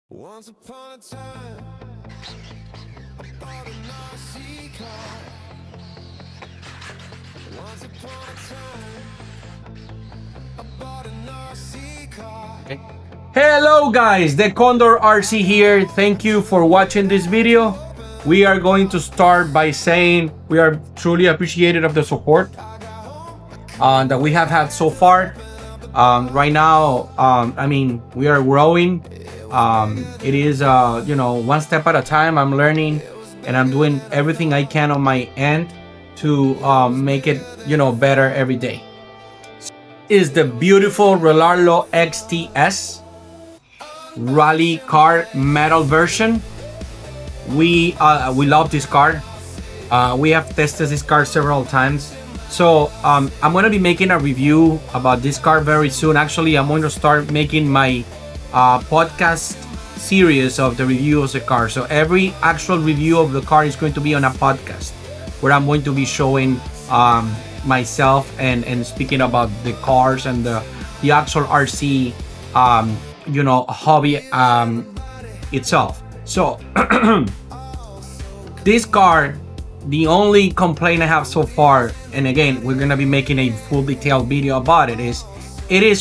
Once upon a time, I bought an RC car. Once upon a time, I bought an RC car. Okay. Hello guys, Thecondor RC here. Thank you for watching this video. We are going to start by saying we are truly appreciated of the support that we have had so far. Right now, I mean, we are growing. It is, one step at a time. I'm learning and I'm doing everything I can on my end to make it, better every day. Is the beautiful Rlaarlo XTS rally car metal version. We love this car. We have tested this car several times. So I'm going to be making a review about this car very soon. Actually, I'm going to start making my podcast series of the review of the car. So every actual review of the car is going to be on a podcast where I'm going to be showing myself and speaking about the cars and the actual RC hobby itself. So this car, the only complaint I have so far, and again we're gonna be making a full detailed video about it, is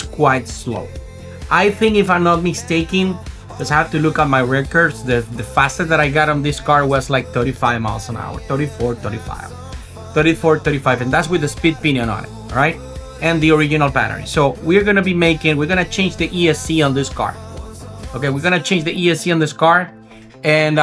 quite slow. I think, if I'm not mistaken, because I have to look at my records, the fastest that I got on this car was like 35 miles an hour, 34, 35, and that's with the speed pinion on it, all right, and the original battery. So we're gonna change the ESC on this car. Okay, we're gonna change the ESC on this car, and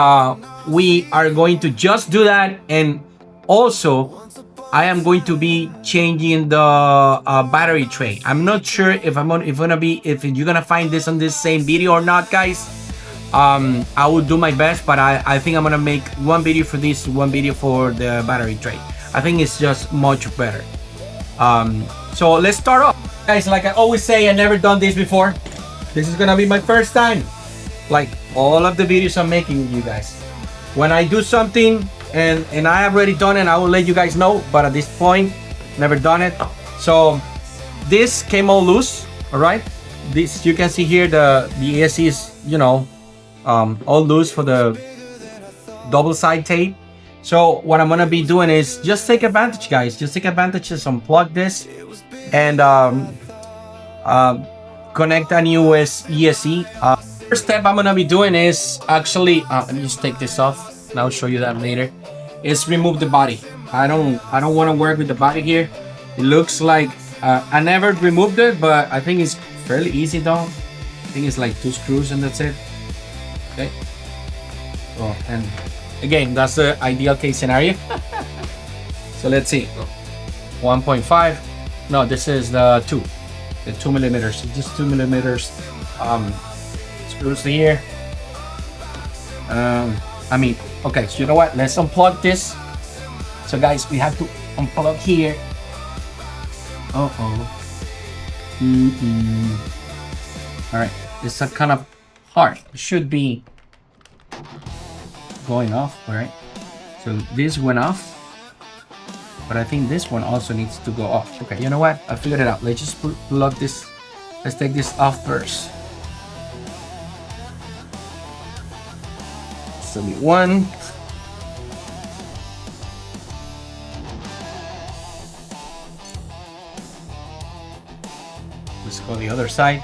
we are going to just do that. And also, I am going to be changing the battery tray. I'm not sure if you're gonna find this on this same video or not, guys. I will do my best, but I think I'm gonna make one video for this, one video for the battery tray. I think it's just much better. So let's start off, guys. Like I always say, I never done this before. This is gonna be my first time, like all of the videos I'm making with you guys. When I do something and I have already done it, I will let you guys know, but at this point, never done it. So this came all loose, all right. This, you can see here, the ESC is all loose for the double side tape. So what I'm gonna be doing is just take advantage, guys. Just take advantage, just unplug this and connect a new ESC. First step I'm gonna be doing is actually let me just take this off, and I'll show you that later. Is remove the body. I don't want to work with the body here. It looks like I never removed it, but I think it's fairly easy though. I think it's like 2 screws and that's it. Okay. Oh, and again, that's the ideal case scenario. So let's see. 1.5. No, this is the 2 millimeters. Just 2 millimeters. Screws here. Okay, so you know what? Let's unplug this. So guys, we have to unplug here. All right, it's a kind of hard. It should be going off, all right? So this went off, but I think this one also needs to go off. Okay, you know what? I figured it out. Let's just plug this. Let's take this off first. So be one. Let's go the other side.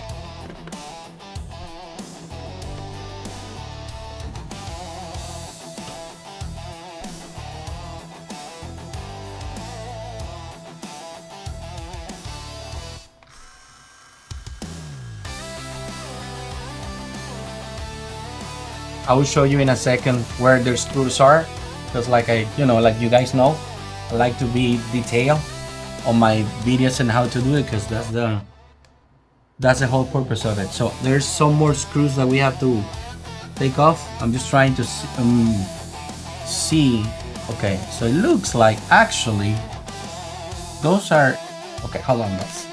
I will show you in a second where the screws are, because like like you guys know, I like to be detailed on my videos and how to do it, because that's the whole purpose of it. So there's some more screws that we have to take off. I'm just trying to see. Okay, so it looks like actually those are okay. Hold on, guys.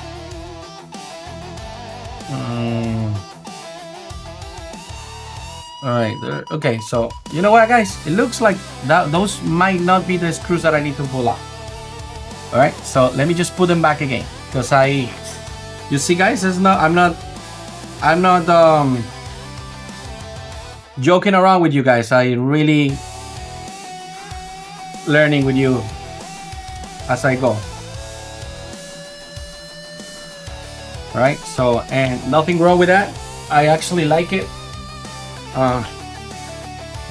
All right. Okay. So you know what, guys? It looks like those might not be the screws that I need to pull out. All right. So let me just put them back again, because you see, guys, I'm not joking around with you guys. I really learning with you as I go. Right, so, and nothing wrong with that. I actually like it.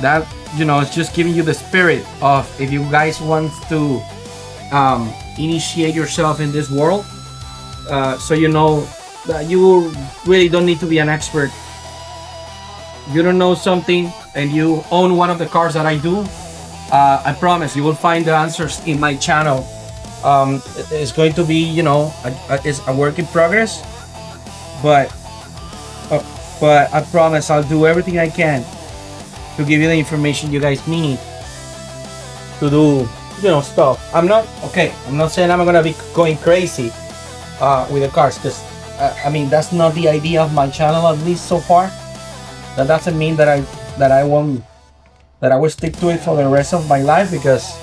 That, you know, it's just giving you the spirit of, if you guys want to initiate yourself in this world, so you know that you really don't need to be an expert. You don't know something and you own one of the cars that I do, I promise you will find the answers in my channel. It's going to be, you know, it's a work in progress, but I promise I'll do everything I can to give you the information you guys need to do, you know, stuff. I'm not saying I'm gonna be going crazy with the cars, because I mean, that's not the idea of my channel, at least so far. That doesn't mean that I will stick to it for the rest of my life, because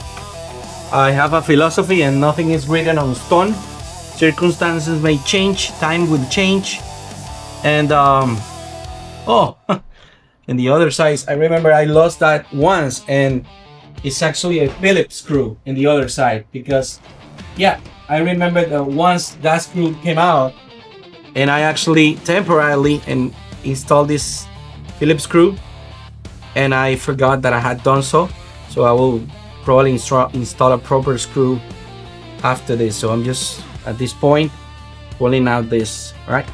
I have a philosophy and nothing is written on stone. Circumstances may change, time will change, and oh, and the other side, I remember I lost that once, and it's actually a Phillips screw in the other side, because yeah, I remember that once that screw came out, and I actually temporarily installed this Phillips screw, and I forgot that I had done so. So I will probably install a proper screw after this. So I'm just at this point pulling out this. All right,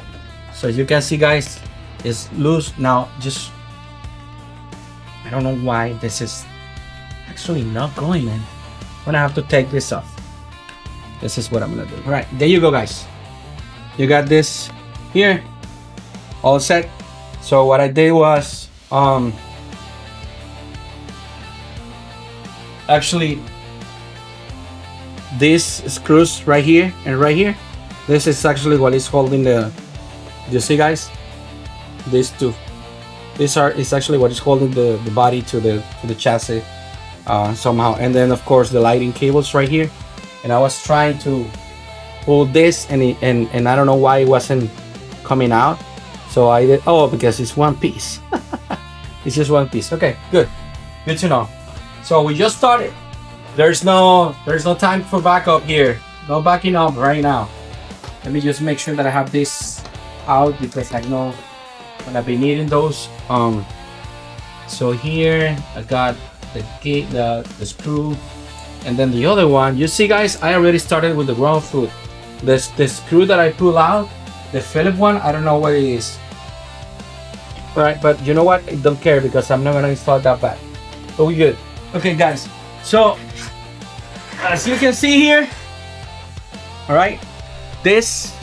so as you can see, guys, it's loose now. Just, I don't know why this is actually not going, man. I'm gonna have to take this off. This is what I'm gonna do. All right, there you go, guys. You got this here all set. So what I did was actually these screws right here and right here, this is actually what is holding the, you see, guys, these two, is actually what is holding the body to the chassis somehow. And then of course the lighting cables right here, and I was trying to pull this and I don't know why it wasn't coming out. So I did, oh, because it's one piece. It's just one piece. Okay, good to know. So we just started. There's no time for backup here. No backing up right now. Let me just make sure that I have this out, because I know I'm gonna be needing those. So here I got the screw, and then the other one. You see, guys, I already started with the wrong foot. The screw that I pull out, the Phillips one, I don't know what it is. All right, but you know what? I don't care, because I'm not gonna install that back. But we good. Okay, guys. So as you can see here, all right, this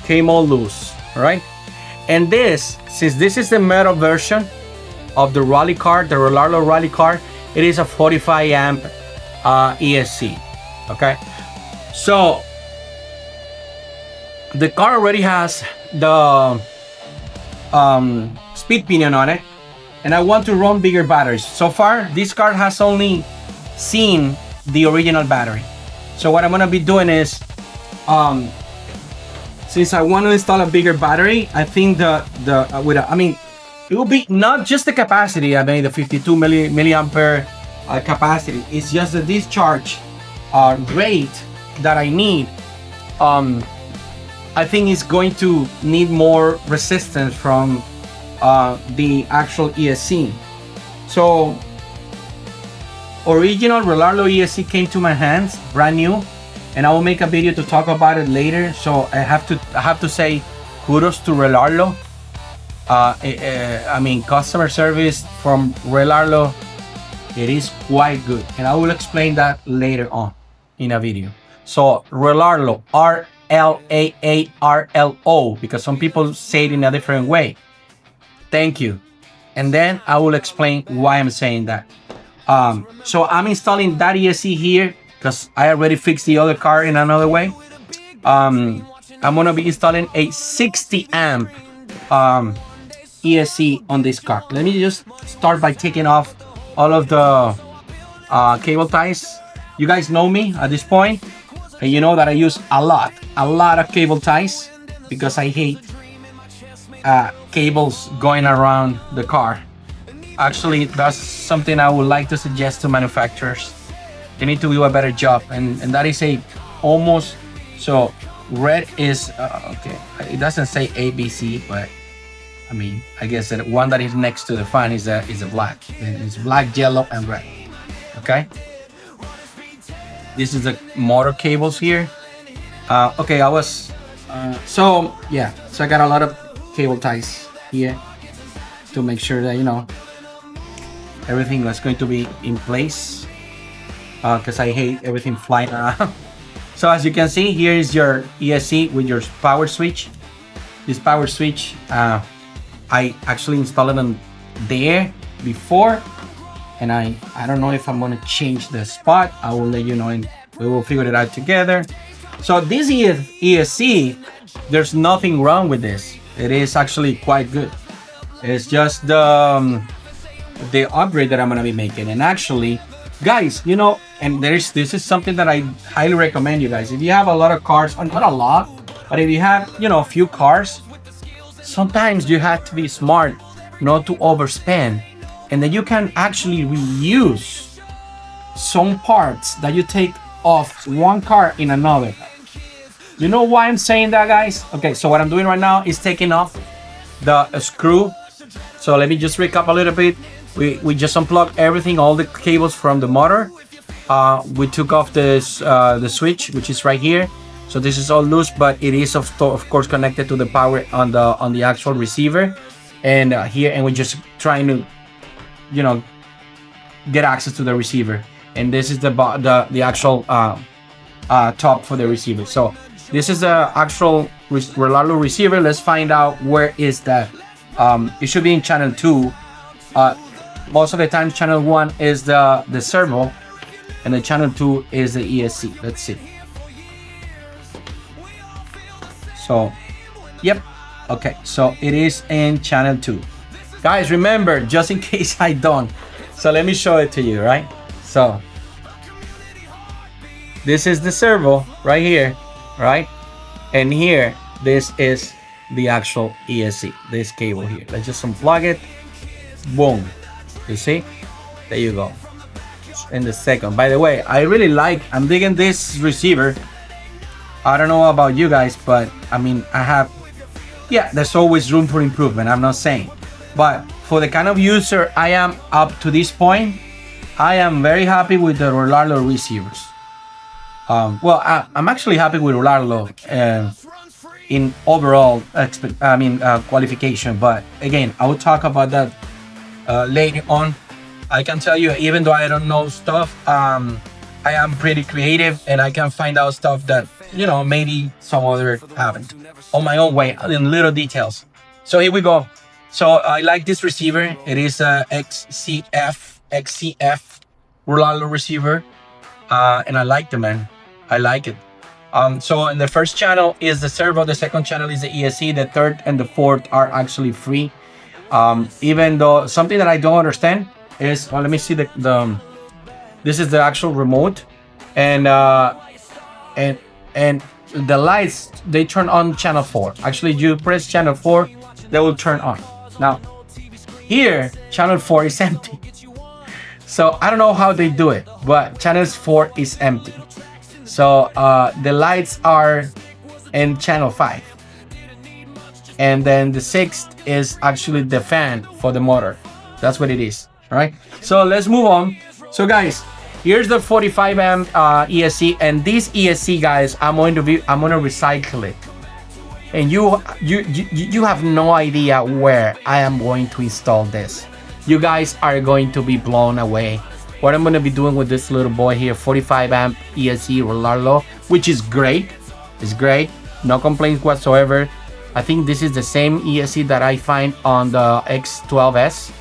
came all loose. All right, and this, since this is the metal version of the rally car, the Rlaarlo rally car, it is a 45 amp ESC. Okay, so the car already has the speed pinion on it, and I want to run bigger batteries. So far this car has only seen the original battery. So what I'm gonna be doing is, since I want to install a bigger battery, I think I mean, it will be not just the capacity, I mean the 52 milliampere capacity, it's just the discharge rate that I need. I think it's going to need more resistance from the actual ESC. So original Rlaarlo ESC came to my hands brand new, and I will make a video to talk about it later. So I have to say kudos to Rlaarlo. I mean, customer service from Rlaarlo, it is quite good, and I will explain that later on in a video. So Rlaarlo, Rlaarlo, because some people say it in a different way. Thank you. And then I will explain why I'm saying that. So I'm installing that ESC here because I already fixed the other car in another way. I'm gonna be installing a 60 amp ESC on this car. Let me just start by taking off all of the cable ties. You guys know me at this point, and you know that I use a lot of cable ties, because I hate cables going around the car. Actually, that's something I would like to suggest to manufacturers. They need to do a better job, and that is a almost. So red is okay. It doesn't say ABC, but I mean, I guess that one that is next to the fan is a black. It's black, yellow, and red. Okay. This is the motor cables here. Okay, I was so yeah. So I got a lot of cable ties here to make sure that everything is going to be in place. Because I hate everything flying around. So as you can see, here is your ESC with your power switch. This power switch, I actually installed it on there before, and I don't know if I'm gonna change the spot. I will let you know, and we will figure it out together. So this ESC, there's nothing wrong with this. It is actually quite good. It's just the upgrade that I'm gonna be making, and actually, guys, and this is something that I highly recommend you guys. If you have a lot of cars, not a lot, but if you have a few cars, sometimes you have to be smart not to overspend, and then you can actually reuse some parts that you take off one car in another. You know why I'm saying that, guys? Okay, so what I'm doing right now is taking off the screw. So let me just recap a little bit. We just unplugged everything, all the cables from the motor. We took off this the switch, which is right here. So this is all loose, but it is of course connected to the power on the actual receiver. And here, and we're just trying to, get access to the receiver. And this is the actual top for the receiver. So this is the actual Rlaarlo receiver. Let's find out where is that. It should be in channel 2. Most of the time, channel 1 is the servo, and the channel 2 is the ESC. Let's see. So, yep. Okay, so it is in channel 2. Guys, remember, just in case I don't. So let me show it to you, right? So, this is the servo right here, right? And here, this is the actual ESC, this cable here. Let's just unplug it. Boom. You see? There you go. In the second. By the way, I'm digging this receiver. I don't know about you guys, but I mean, there's always room for improvement. I'm not saying. But for the kind of user I am up to this point, I am very happy with the Rlaarlo receivers. I'm actually happy with Rlaarlo in overall qualification. But again, I will talk about that later on. I can tell you, even though I don't know stuff, I am pretty creative, and I can find out stuff that maybe some other haven't on my own way in little details. So here we go. So I like this receiver. It is a XCF Rlaarlo receiver, and I like it, man. I like it. So in the first channel is the servo, the second channel is the ESC, the third and the fourth are actually free. Even though something that I don't understand is, let me see this is the actual remote, and the lights, they turn on channel 4. Actually, you press channel 4, they will turn on. Now here channel 4 is empty, so I don't know how they do it, but channel 4 is empty. So the lights are in channel 5, and then the 6th is actually the fan for the motor. That's what it is. All right, so let's move on. So guys, here's the 45 amp ESC, and this ESC, guys, I'm gonna recycle it, and you have no idea where I am going to install this. You guys are going to be blown away. What I'm gonna be doing with this little boy here, 45 amp ESC Rlaarlo, which is great. It's great, no complaints whatsoever. I think this is the same ESC that I find on the X12S,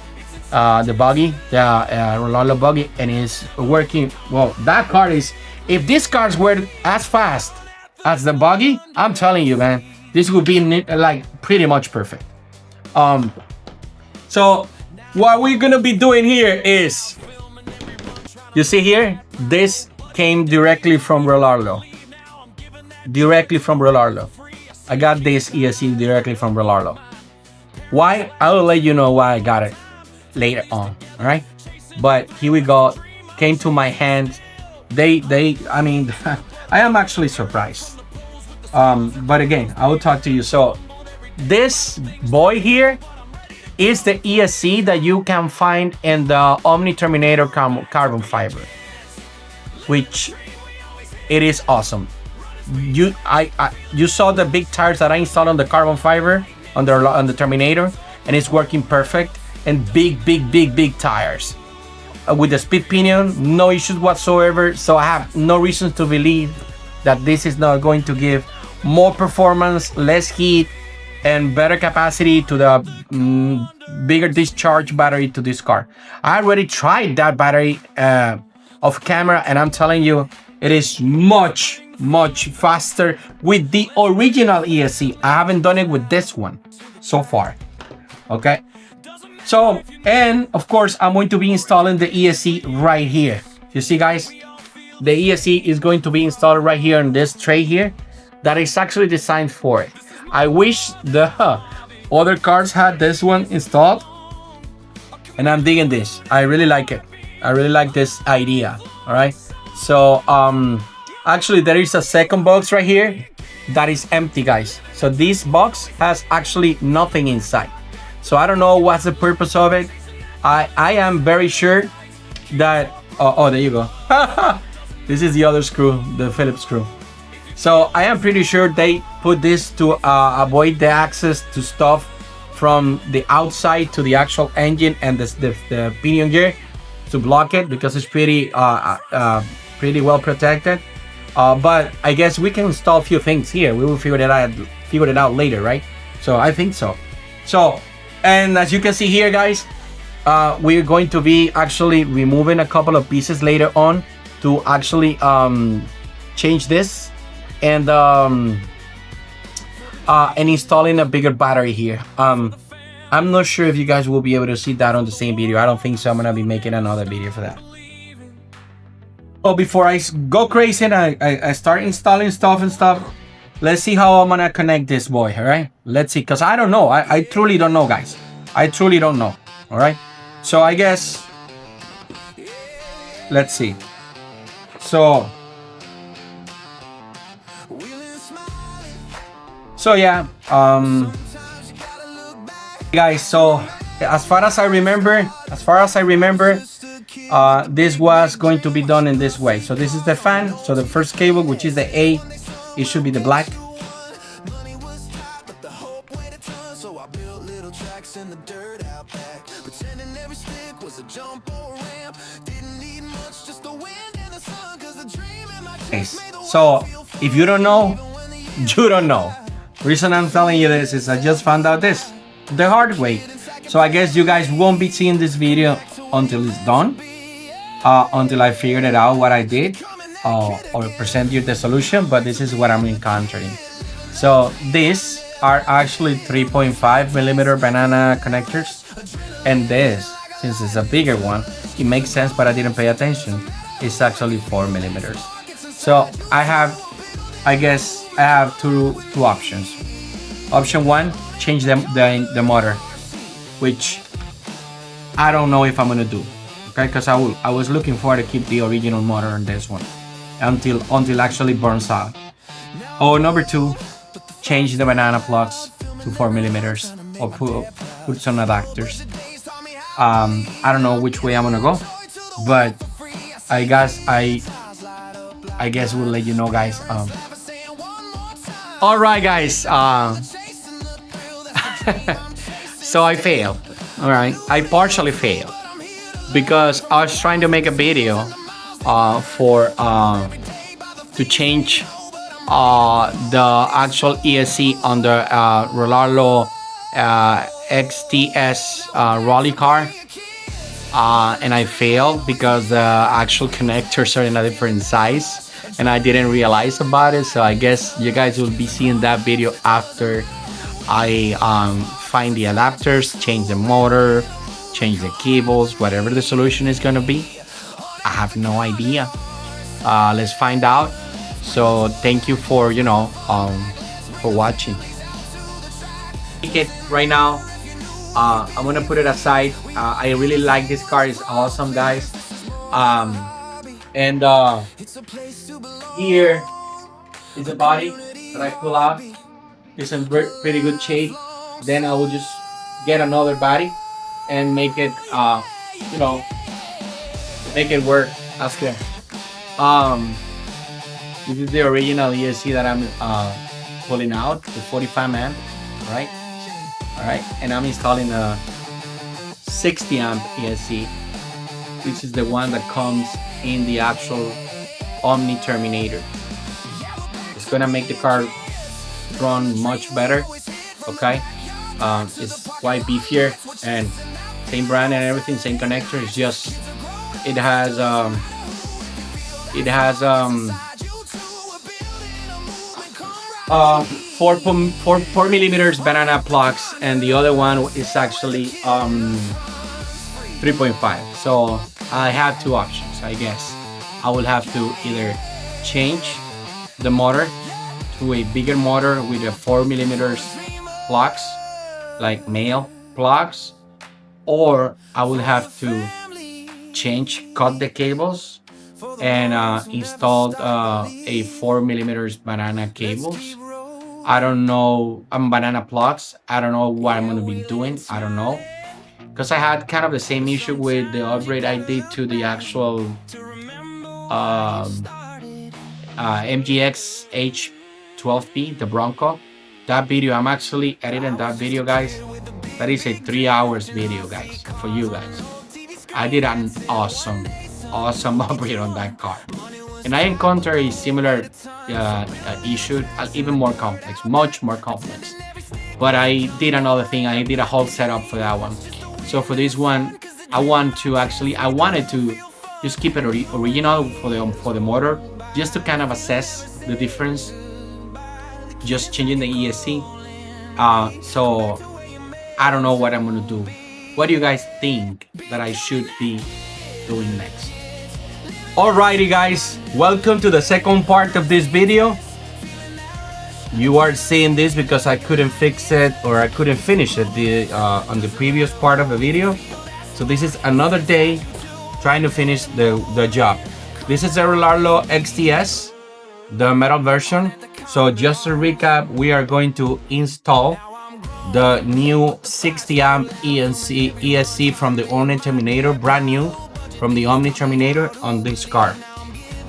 the buggy, the Rlaarlo buggy, and it's working. Well, that car is, if this cars were as fast as the buggy, I'm telling you, man, this would be like pretty much perfect. So what we're gonna be doing here is, you see here, this came directly from Rlaarlo. I got this ESC directly from Rlaarlo. Why? I will let you know why I got it. later on. All right, but here we go. Came to my hands. I mean, I am actually surprised. But again, I will talk to you. So this boy here is the ESC that you can find in the Omni Terminator carbon fiber, which it is awesome. You saw the big tires that I installed on the carbon fiber on the Terminator, and it's working perfect. And big tires with the speed pinion, no issues whatsoever. So I have no reason to believe that this is not going to give more performance, less heat, and better capacity to the bigger discharge battery to this car. I already tried that battery off camera, and I'm telling you, it is much faster with the original ESC. I haven't done it with this one so far. Okay, so, and of course I'm going to be installing the ESC right here. You see, guys, the ESC is going to be installed right here on this tray here that is actually designed for it. I wish the other cars had this one installed, and I'm digging this. I really like it. I really like this idea. All right, so actually there is a second box right here that is empty, guys. So this box has actually nothing inside. So I don't know what's the purpose of it. I am very sure that oh there you go. This is the other screw, the Phillips screw. So I am pretty sure they put this to avoid the access to stuff from the outside to the actual engine and the pinion gear, to block it, because it's pretty well protected. But I guess we can install a few things here. We will figure it out later, right? So I think so. So, and as you can see here, guys, we're going to be actually removing a couple of pieces later on to actually change this and installing a bigger battery here. I'm not sure if you guys will be able to see that on the same video. I don't think so. I'm gonna be making another video for that. Oh, before I go crazy and I start installing stuff, let's see how I'm gonna connect this boy. All right, let's see, because I don't know. I truly don't know, guys. I truly don't know. All right, so I guess let's see. So yeah, guys, so as far as I remember, this was going to be done in this way. So this is the fan. So the first cable, which is the A, it should be the black. So if you don't know, you don't know. Reason I'm telling you this is I just found out this the hard way. So I guess you guys won't be seeing this video until it's done, until I figured it out what I did, or present you the solution. But this is what I'm encountering. So these are actually 3.5 millimeter banana connectors, and this, since it's a bigger one, it makes sense, but I didn't pay attention. It's actually 4 millimeters. So I guess I have two options. Option one, change the motor, which I don't know if I'm gonna do, okay? Because I was looking for to keep the original motor on this one until actually burns out. Or number two, change the banana plugs to 4 millimeters or put some adapters. I don't know which way I'm gonna go, but I guess we'll let you know, guys. All right, guys. So I failed. All right, I partially failed because I was trying to make a video to change the actual ESC on the Rlaarlo XTS rally car, and I failed because the actual connectors are in a different size, and I didn't realize about it. So I guess you guys will be seeing that video after I find the adapters, change the motor, change the cables, whatever the solution is gonna be. I have no idea. Let's find out. So thank you for for watching. It right now. I'm gonna put it aside. I really like this car. It's awesome, guys. Um, and here is the body that I pull out. It's in pretty good shape. Then I will just get another body and make it, you know, make it work as well. This is the original ESC that I'm pulling out, the 45 amp, right? All right, and I'm installing a 60 amp ESC. This is the one that comes in the actual Omni Terminator. It's gonna make the car run much better. Okay, it's quite beefier and same brand and everything, same connector. It's just it has 4 millimeters banana plugs, and the other one is actually 3.5. So I have two options, I guess. I will have to either change the motor to a bigger motor with a 4 millimeters plugs, like male plugs, or I will have to cut the cables and installed a 4 millimeters banana cables. I don't know, banana plugs. I don't know what I'm gonna be doing. I don't know, because I had kind of the same issue with the upgrade I did to the actual MGX H12P, the Bronco. That video, I'm actually editing that video, guys. That is a 3 hours video, guys, for you guys. I did an awesome upgrade on that car, and I encountered a similar issue, even more complex, much more complex. But I did another thing. I did a whole setup for that one. So for this one, I wanted to just keep it original for the motor, just to kind of assess the difference. Just changing the ESC. So I don't know what I'm gonna do. What do you guys think that I should be doing next? Alrighty, guys, welcome to the second part of this video. You are seeing this because I couldn't fix it, or I couldn't finish it on the previous part of the video. So this is another day trying to finish the job. This is a Rlaarlo XTS, the metal version. So just to recap, we are going to install the new 60 amp ESC from the Omni Terminator, brand new from the Omni Terminator on this car.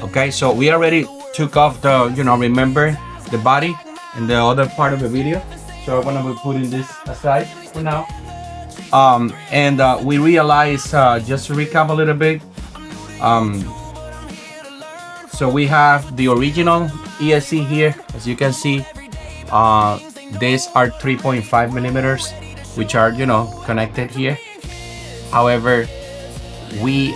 Okay, so we already took off the, remember the body in the other part of the video. So I'm gonna be putting this aside for now. And we realized, just to recap a little bit, so we have the original ESC here, as you can see. These are 3.5 millimeters, which are, connected here. However, we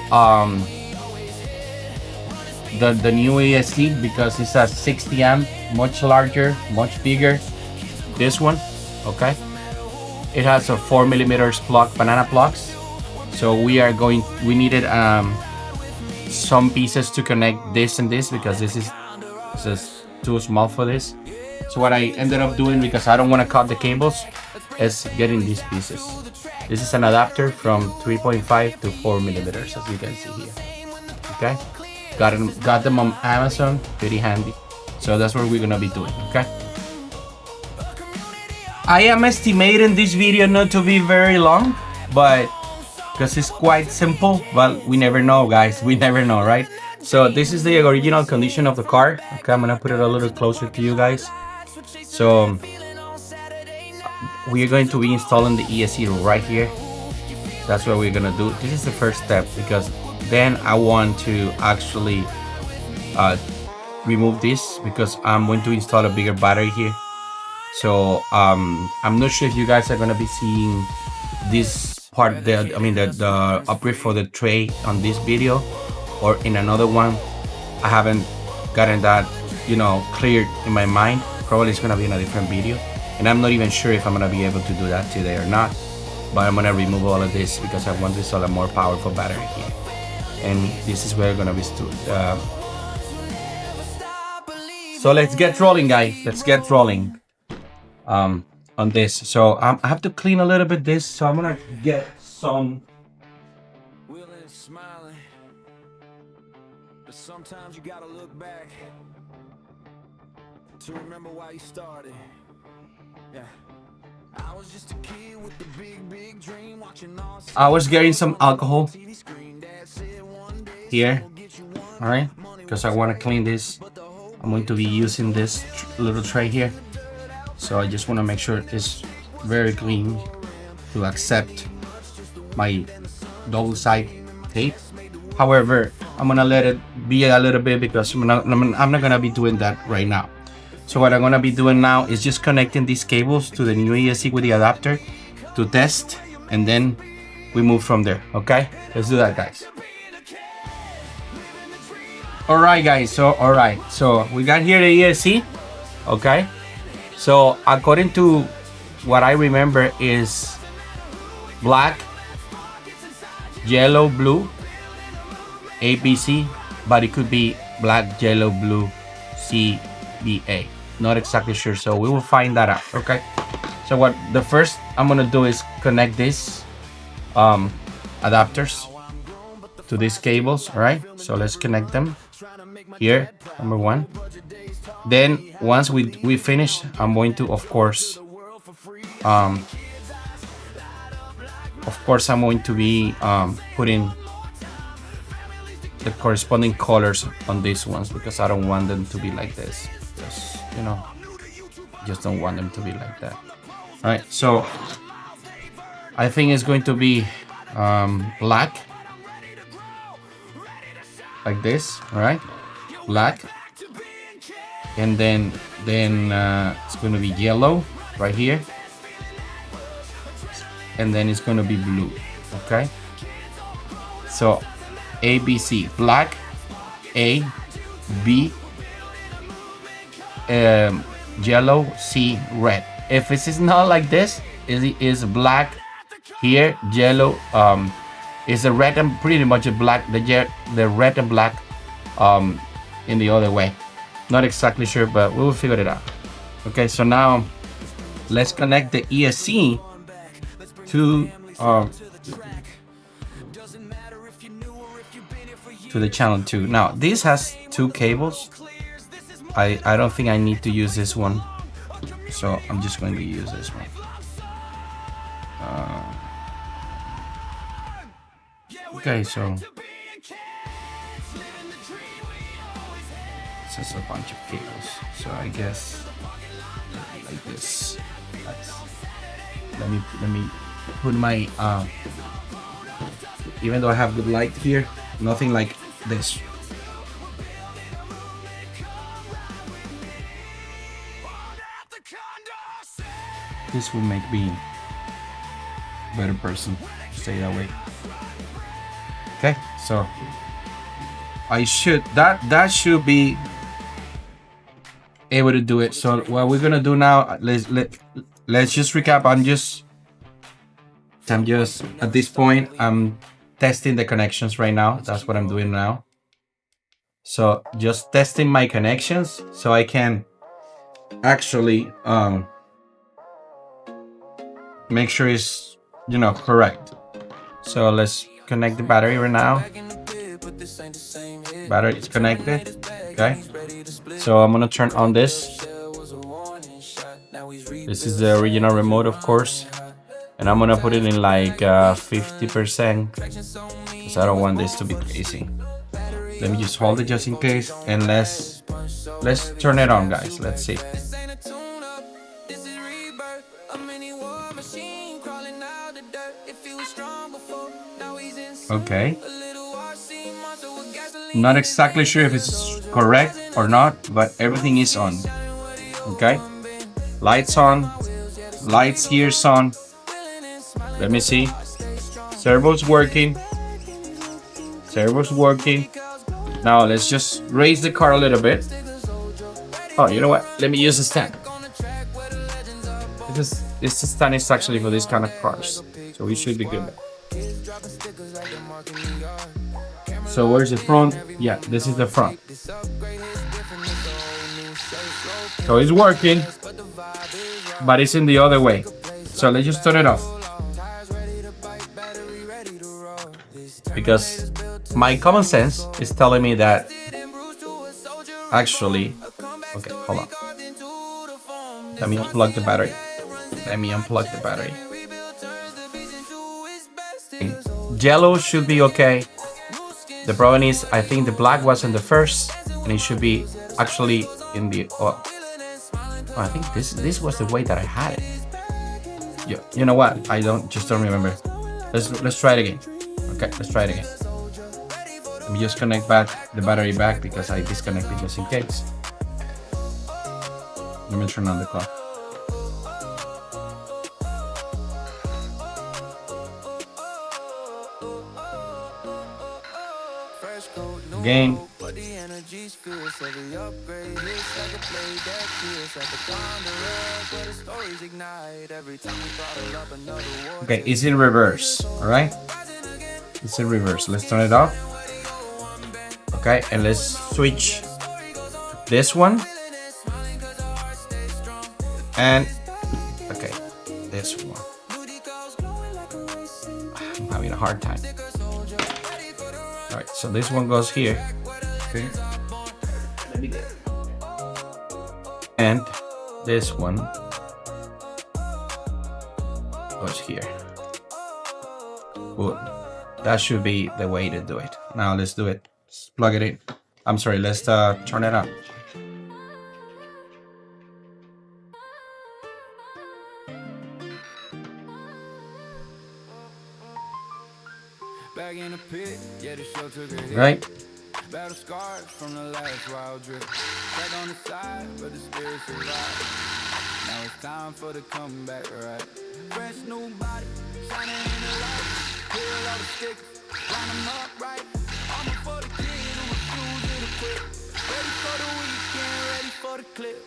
the new ESC, because it's a 60 amp, much larger, much bigger, this one, okay, it has a 4 millimeters plug, banana plugs. So we needed some pieces to connect this and this, because this is just too small for this. So what I ended up doing, because I don't want to cut the cables, is getting these pieces. This is an adapter from 3.5 to 4 millimeters, as you can see here. Okay, got them on Amazon, pretty handy. So that's what we're gonna be doing. Okay, I am estimating this video not to be very long, but because it's quite simple, but we never know, guys. We never know, right? So this is the original condition of the car. Okay, I'm gonna put it a little closer to you guys. So we are going to be installing the ESC right here. That's what we're gonna do. This is the first step, because then I want to actually remove this, because I'm going to install a bigger battery here. So I'm not sure if you guys are gonna be seeing this part, the upgrade for the tray on this video or in another one. I haven't gotten that cleared in my mind. Probably it's gonna be in a different video, and I'm not even sure if I'm gonna be able to do that today or not. But I'm gonna remove all of this because I want to install a more powerful battery here, and this is where we're gonna be stood. So let's get rolling, guys. Let's get rolling. on this. So I have to clean a little bit this. So I'm gonna get some. Willing, smiling, but sometimes you gotta look back to remember why you started. Yeah, I was just a kid with the big dream, watching all. I was getting some alcohol here, all right, because I want to clean this. I'm going to be using this little tray here, so I just want to make sure it's very clean to accept my double side tape. However, I'm gonna let it be a little bit because I'm not gonna be doing that right now. So what I'm gonna be doing now is just connecting these cables to the new ESC with the adapter to test, and then we move from there. Okay, let's do that, guys. All right, guys. So we got here the ESC. Okay. So according to what I remember is black, yellow, blue, ABC, but it could be black, yellow, blue, CBA. Not exactly sure. So we will find that out. Okay. So what the first I'm gonna do is connect these adapters to these cables. All right. So let's connect them here. Number one. Then once we finish, I'm going to of course I'm going to be putting the corresponding colors on these ones because I don't want them to be like this. Just, you know, just don't want them to be like that. All right, so I think it's going to be black, like this. All right, black, and then it's going to be yellow right here, and then it's going to be blue. Okay, so ABC, black, A, B, yellow, C, red. If it is not like this, it is black here, yellow, is the red and pretty much a black, the red and black in the other way. Not exactly sure, but we will figure it out. Okay, so now let's connect the ESC to the channel 2. Now this has 2 cables. I don't think I need to use this one, so I'm just going to use this one. Okay, so it's just a bunch of cables, so I guess like this. Let me put my even though I have the light here, nothing like this. This will make me a better person, stay that way. Okay, so I should that should be able to do it. So what we're gonna do now, let's just recap. I'm just at this point I'm testing the connections right now. That's what I'm doing now. So just testing my connections so I can actually make sure it's, you know, correct. So let's connect the battery right now. Battery is connected. Okay, so I'm gonna turn on this. This is the original remote, of course, and I'm gonna put it in like 50% because I don't want this to be crazy. Let me just hold it just in case, and let's turn it on, guys. Let's see. Okay, not exactly sure if it's correct or not, but everything is on. Okay, lights on, lights here's on. Let me see. Servo's working. Servo's working. Now let's just raise the car a little bit. Oh, you know what? Let me use the stand. Because this stand is actually for this kind of cars, so we should be good. So where's the front? Yeah, this is the front. So it's working, but it's in the other way. So let's just turn it off. Because my common sense is telling me that actually, okay, hold on. Let me unplug the battery. Let me unplug the battery. Yellow should be okay. The problem is, I think the black was in the first, and it should be actually in the. Oh, I think this was the way that I had it. Yeah, you know what? I don't remember. Let's try it again. Okay, let's try it again. Let me just connect back the battery back because I disconnected just in case. Let me turn on the clock. Again. Okay, it's in reverse, all right? It's in reverse. Let's turn it off. Okay, and let's switch this one. And, okay, this one. I'm having a hard time. All right, so this one goes here. Okay. And this one goes here. Good. That should be the way to do it. Now let's do it. Let's plug it in. I'm sorry, let's turn it on. Right. Battle scars from the last wild trip. Back on the side, but the spirit survived. Now it's time for the comeback, right? Fresh new body, shining in the light. Peel all the stickers, line them up right. Armor for the kid, and my shoes in the quick. Ready for the weekend, ready for the clip.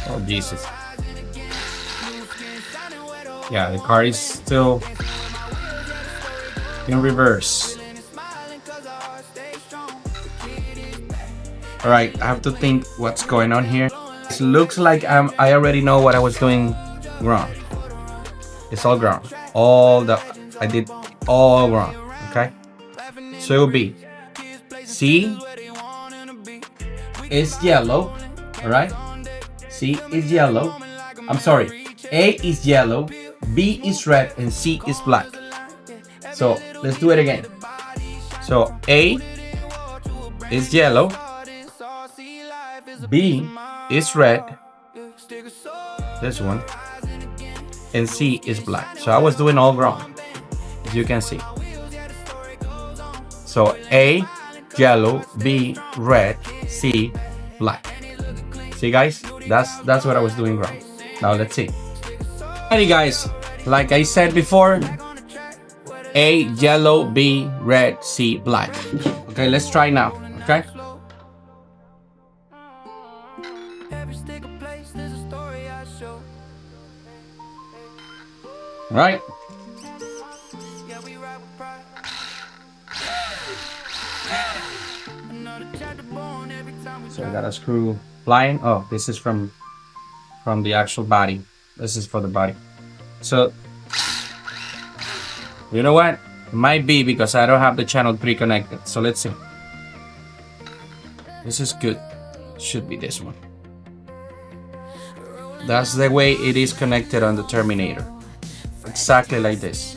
Oh Jesus. Yeah, the car is still in reverse. All right, I have to think what's going on here. It looks like I already know what I was doing wrong. It's all wrong. I did all wrong. Okay, so it will be C is yellow. All right, C is yellow. I'm sorry, A is yellow, B is red, and C is black. So let's do it again. So A is yellow, B is red, this one, and C is black. So I was doing all wrong, as you can see. So A, yellow, B, red, C, black. See guys, that's what I was doing wrong. Now let's see. Alrighty guys, like I said before, A, yellow, B, red, C, black. Okay, let's try now, okay? Right. So we got a screw flying. Oh, this is from the actual body. This is for the body. So you know what? It might be because I don't have the channel 3 connected. So let's see. This is good. Should be this one. That's the way it is connected on the Terminator. Exactly like this.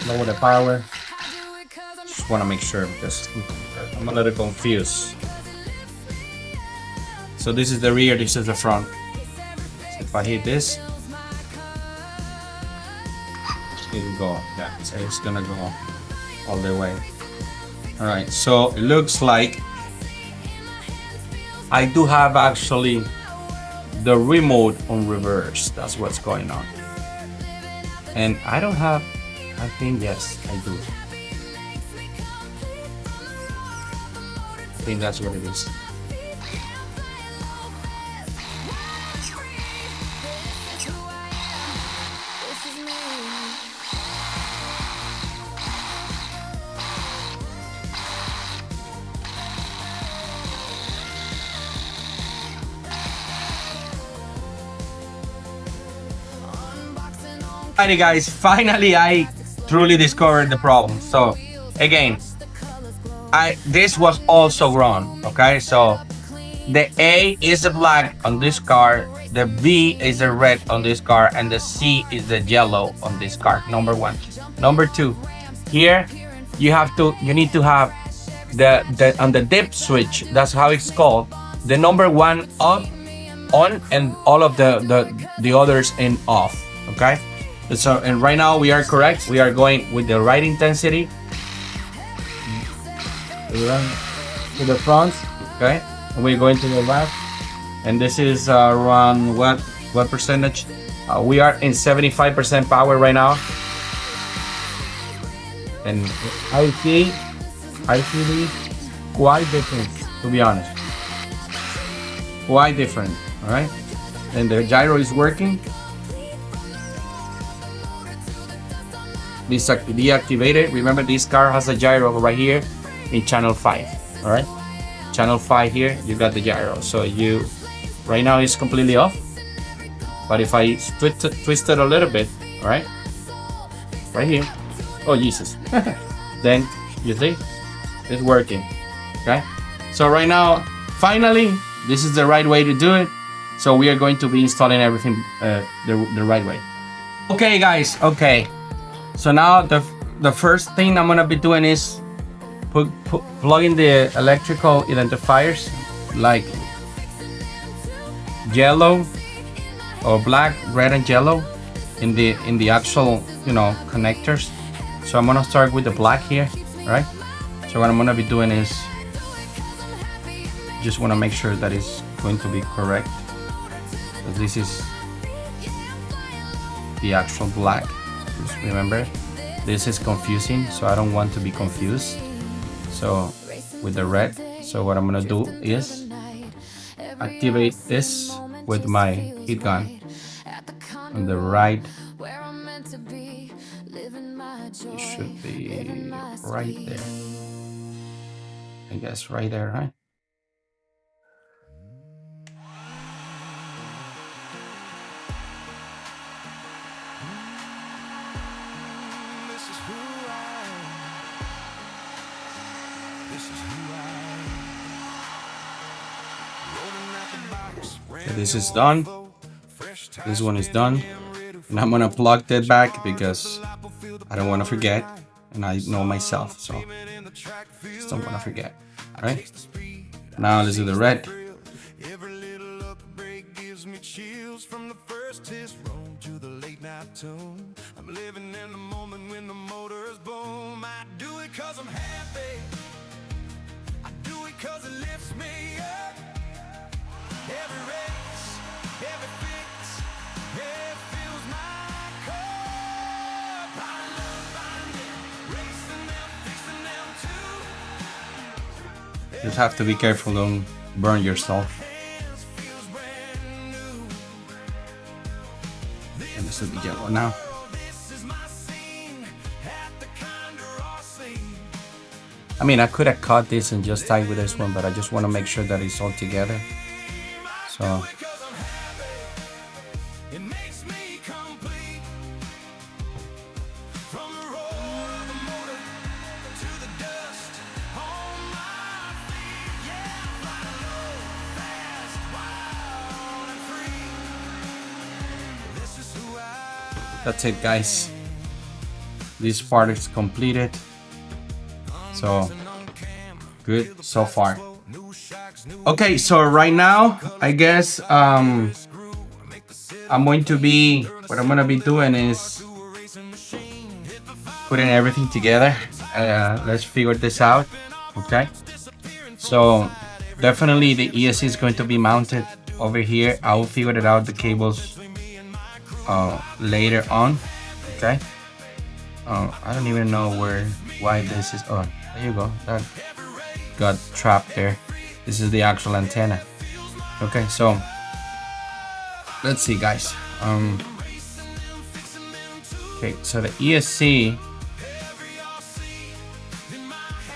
Lower the power. Just want to make sure because I'm a little confused. So this is the rear, this is the front. So if I hit this, it will go. Yeah, so it's gonna go all the way. All right, so it looks like I do have actually the remote on reverse. That's what's going on. And I don't have I think yes, I do. I think that's what it is. Alrighty guys, finally I truly discovered the problem. So again, this was also wrong, okay? So the A is the black on this car, the B is the red on this car, and the C is the yellow on this car, number one. Number two, here you need to have the on the dip switch, that's how it's called, the number one up, on, and all of the others in off, okay? So, and right now we are correct. We are going with the right intensity to the front, okay? And we're going to the left, and this is around what percentage? We are in 75% power right now, and I see these quite different, to be honest, quite different. All right, and the gyro is working. Deactivated. Remember, this car has a gyro right here in channel 5. All right, channel 5 here, you got the gyro. So right now it's completely off, but if I twist it a little bit, all right, right here, oh Jesus, then you see it's working. Okay, so right now finally this is the right way to do it. So we are going to be installing everything the right way. Okay guys, okay, so now the first thing I'm gonna be doing is plugging the electrical identifiers like yellow or black, red, and yellow in the actual connectors. So I'm gonna start with the black here, right? So what I'm gonna be doing is just want to make sure that it's going to be correct. So this is the actual black. Just remember, this is confusing, so I don't want to be confused. So with the red, so what I'm gonna do is activate this with my heat gun on the right. It should be right there. I guess right there, right? This is done. This one is done, and I'm gonna plug that back because I don't want to forget, and I know myself, so just don't want to forget. All right, now let's do the red. Every little upgrade gives me chills from the first test room to the late night tune. I'm living in the moment when the motors boom. I do it cause I'm happy. I do it cause it lifts me up. Every race, every fix, it fills my cup. I love finding, racing them, fixing them too. Just have to be careful, don't burn yourself. And this is the yellow now. I mean, I could have cut this and just tied with this one, but I just want to make sure that it's all together. So that's it, guys. This part is completed. So good so far. Okay, so right now I guess I'm going to be, what I'm gonna be doing is putting everything together. Let's figure this out. Okay, so definitely the ESC is going to be mounted over here. I will figure it out, the cables later on. Okay, I don't even know why this is. Oh, there you go. That got trapped there. This is the actual antenna. Okay, so let's see, guys. Okay, so the ESC,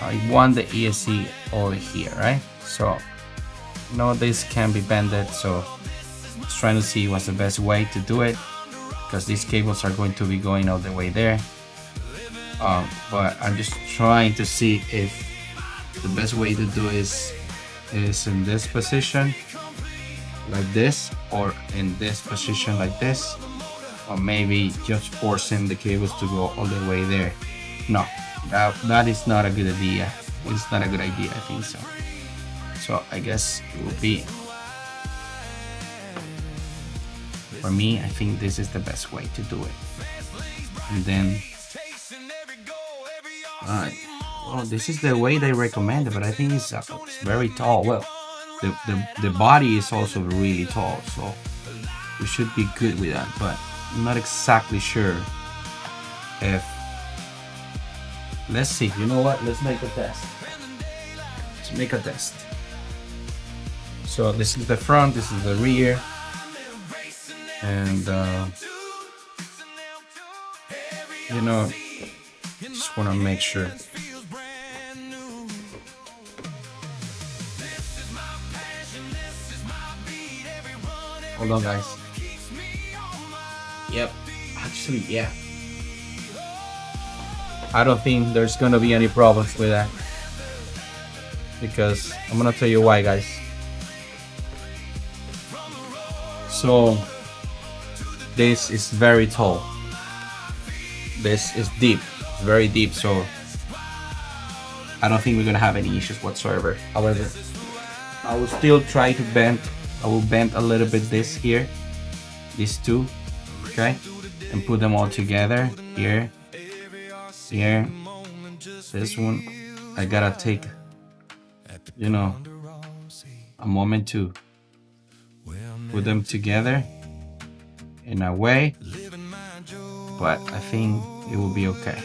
I want the ESC over here, right? So no, this can be bended, so just trying to see what's the best way to do it, because these cables are going to be going all the way there. But I'm just trying to see if the best way to do is in this position like this, or in this position like this, or maybe just forcing the cables to go all the way there. No, that is not a good idea. It's not a good idea, I think so. So I guess it will be, for me, I think this is the best way to do it. And then well, this is the way they recommend it, but I think it's very tall. Well, the body is also really tall, so we should be good with that, but I'm not exactly sure if, let's see, you know what, let's make a test. Let's make a test. So this is the front, this is the rear, and you know, just want to make sure. Hold on, guys. Yep, actually, yeah. I don't think there's gonna be any problems with that, because I'm gonna tell you why, guys. So this is very tall. This is deep, it's very deep, so I don't think we're gonna have any issues whatsoever. However, I will still try to bend. I will bend a little bit this here, these two, okay, and put them all together here, here. This one, I gotta take, you know, a moment to put them together in a way, but I think it will be okay.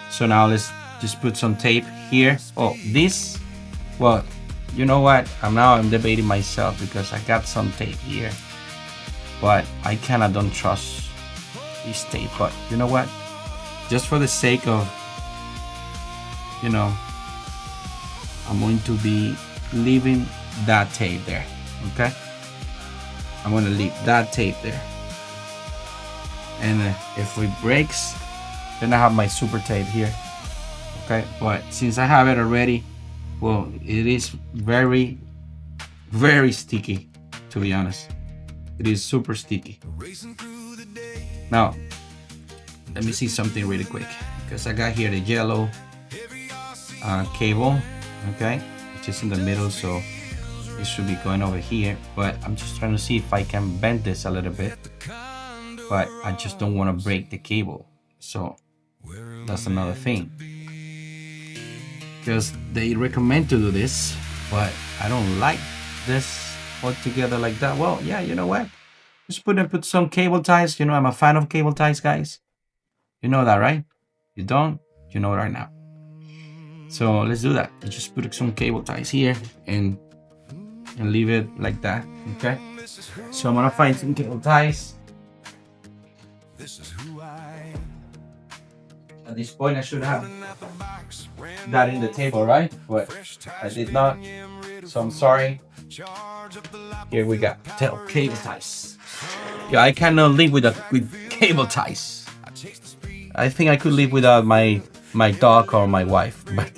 So now let's just put some tape here. Oh, this, well, you know what, I'm debating myself, because I got some tape here, but I kinda don't trust this tape. But you know what, just for the sake of, you know, I'm going to be leaving that tape there, okay? I'm gonna leave that tape there, and if it breaks, then I have my super tape here, okay? But since I have it already, well, it is very, very sticky, to be honest. It is super sticky. Now, let me see something really quick, because I got here the yellow cable, okay, which is in the middle, so it should be going over here. But I'm just trying to see if I can bend this a little bit, but I just don't want to break the cable. So that's another thing, because they recommend to do this, but I don't like this all together like that. Well, yeah, you know what, just put some cable ties. You know, I'm a fan of cable ties, guys. You know that, right? You don't? You know it right now. So let's do that. Let's just put some cable ties here and leave it like that, okay? So I'm gonna find some cable ties. At this point, I should have that in the table, right? But I did not, so I'm sorry. Here we got cable ties. Yeah, I cannot live with cable ties. I think I could live without my dog or my wife, but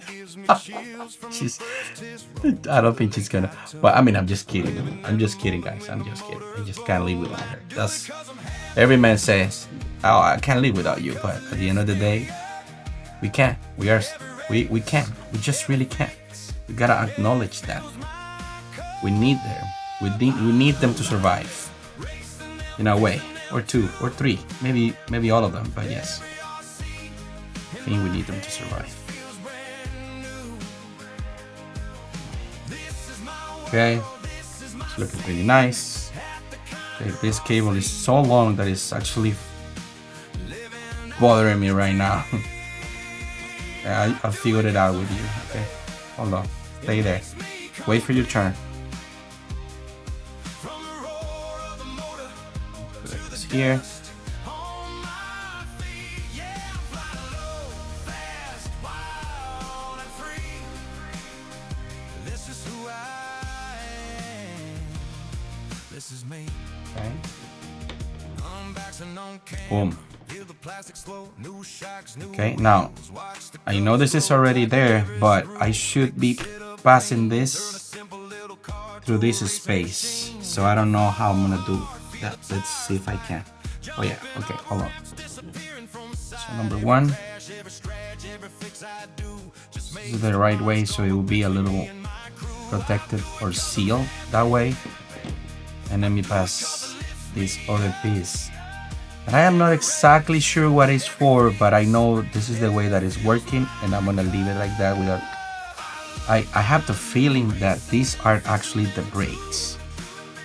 I don't think she's gonna. But I mean, I'm just kidding. I'm just kidding, guys. I'm just kidding. I just can't live without her. That's every man says, "Oh, I can't live without you." But at the end of the day, we can't. We can't. We just really can't. We gotta acknowledge that. We need them. We need them to survive. In a way, or two, or three, maybe all of them. But yes, I think we need them to survive. Okay, it's looking pretty nice. Okay, this cable is so long that it's actually bothering me right now. I'll figure it out with you. Okay, hold on, stay there. Wait for your turn. Put this here. Okay. Boom. Okay, now I know this is already there, but I should be passing this through this space. So I don't know how I'm gonna do that. Let's see if I can. Oh yeah, okay, hold on. So number one, this is the right way, so it will be a little protected or sealed that way. And let me pass this other piece. And I am not exactly sure what it's for, but I know this is the way that it's working, and I'm gonna leave it like that without. I have the feeling that these are actually the brakes,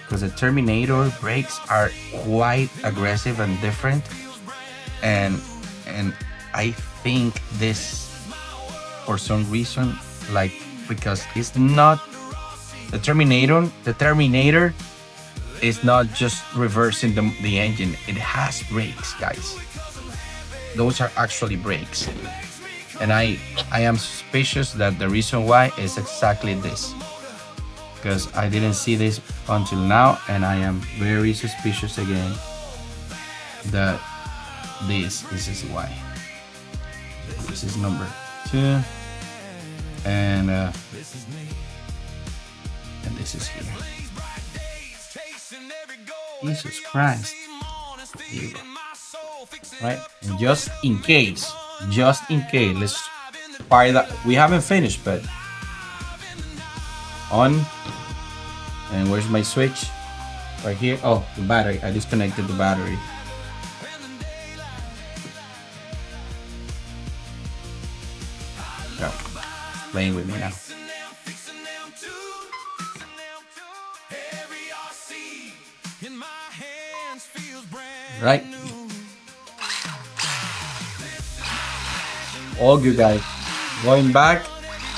because the Terminator brakes are quite aggressive and different, and I think this, for some reason, like, because it's not the Terminator is not just reversing the engine. It has brakes, guys. Those are actually brakes. And I am suspicious that the reason why is exactly this, because I didn't see this until now, and I am very suspicious again that this is why. This is number 2, and this is here. Jesus Christ. Here you go. Right? And just in case, let's fire that. We haven't finished, but on. And where's my switch? Right here. Oh, the battery. I disconnected the battery. No. Playing with me now. Right? All good, guys. Going back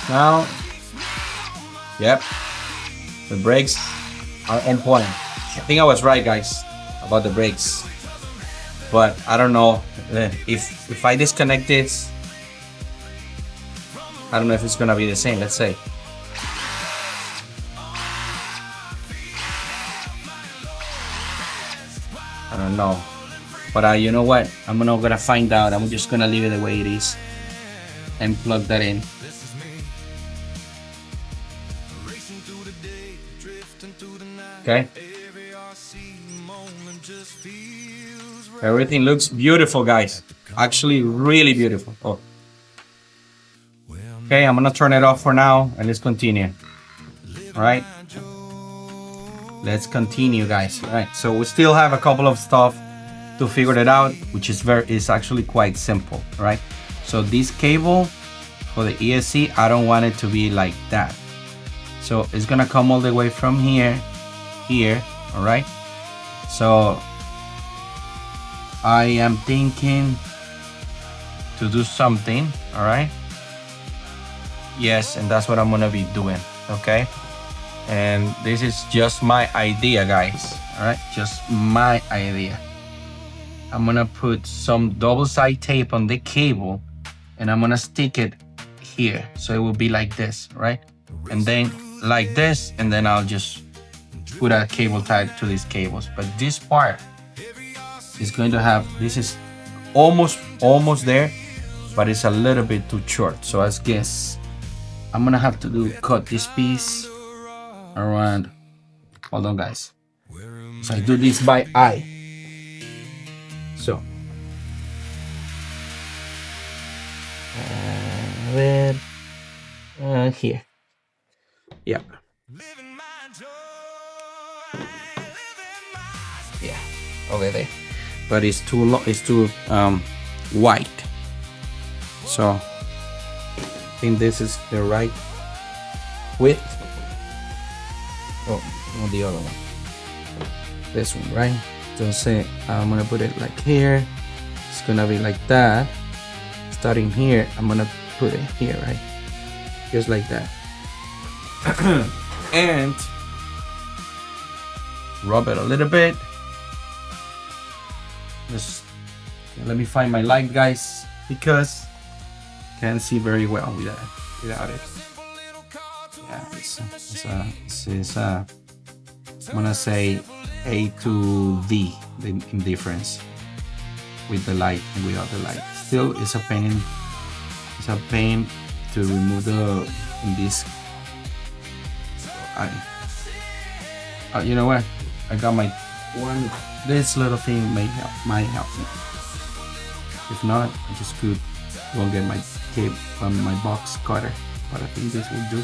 now. Yep. The brakes are on point. I think I was right, guys, about the brakes. But I don't know if I disconnect this. I don't know if it's gonna be the same. Let's say. I don't know. But you know what? I'm not gonna find out. I'm just gonna leave it the way it is and plug that in. Okay. Everything looks beautiful, guys. Actually, really beautiful. Oh. Okay, I'm gonna turn it off for now, and let's continue. All right. Let's continue, guys. All right. So we still have a couple of stuff to figure it out, which is actually quite simple. All right. So this cable for the ESC, I don't want it to be like that. So it's gonna come all the way from here. All right. So I am thinking to do something. All right. Yes, and that's what I'm gonna be doing. Okay. And this is just my idea, guys. All right, just my idea. I'm gonna put some double-side tape on the cable, and I'm gonna stick it here, so it will be like this, right? And then like this, and then I'll just put a cable tied to these cables. But this part is going to have, this is almost there, but it's a little bit too short. So I guess I'm gonna have to cut this piece around. Hold on, guys. So I do this by eye. So here. Yeah. Yeah. Over there. But it's too long. It's too white. So I think this is the right width. Oh, not the other one. This one, right? So say I'm gonna put it like here. it's gonna be like that. Starting here, I'm gonna put it here, right? Just like that. And rub it a little bit. Just let me find my light, guys, because can't see very well without it. Yeah, this is I'm gonna say A to D, the difference with the light and without the light. Still, it's a pain. It's a pain to remove this. You know what? I got my one. This little thing might help me. If not, I just could go get my tape from my box cutter. But I think this will do.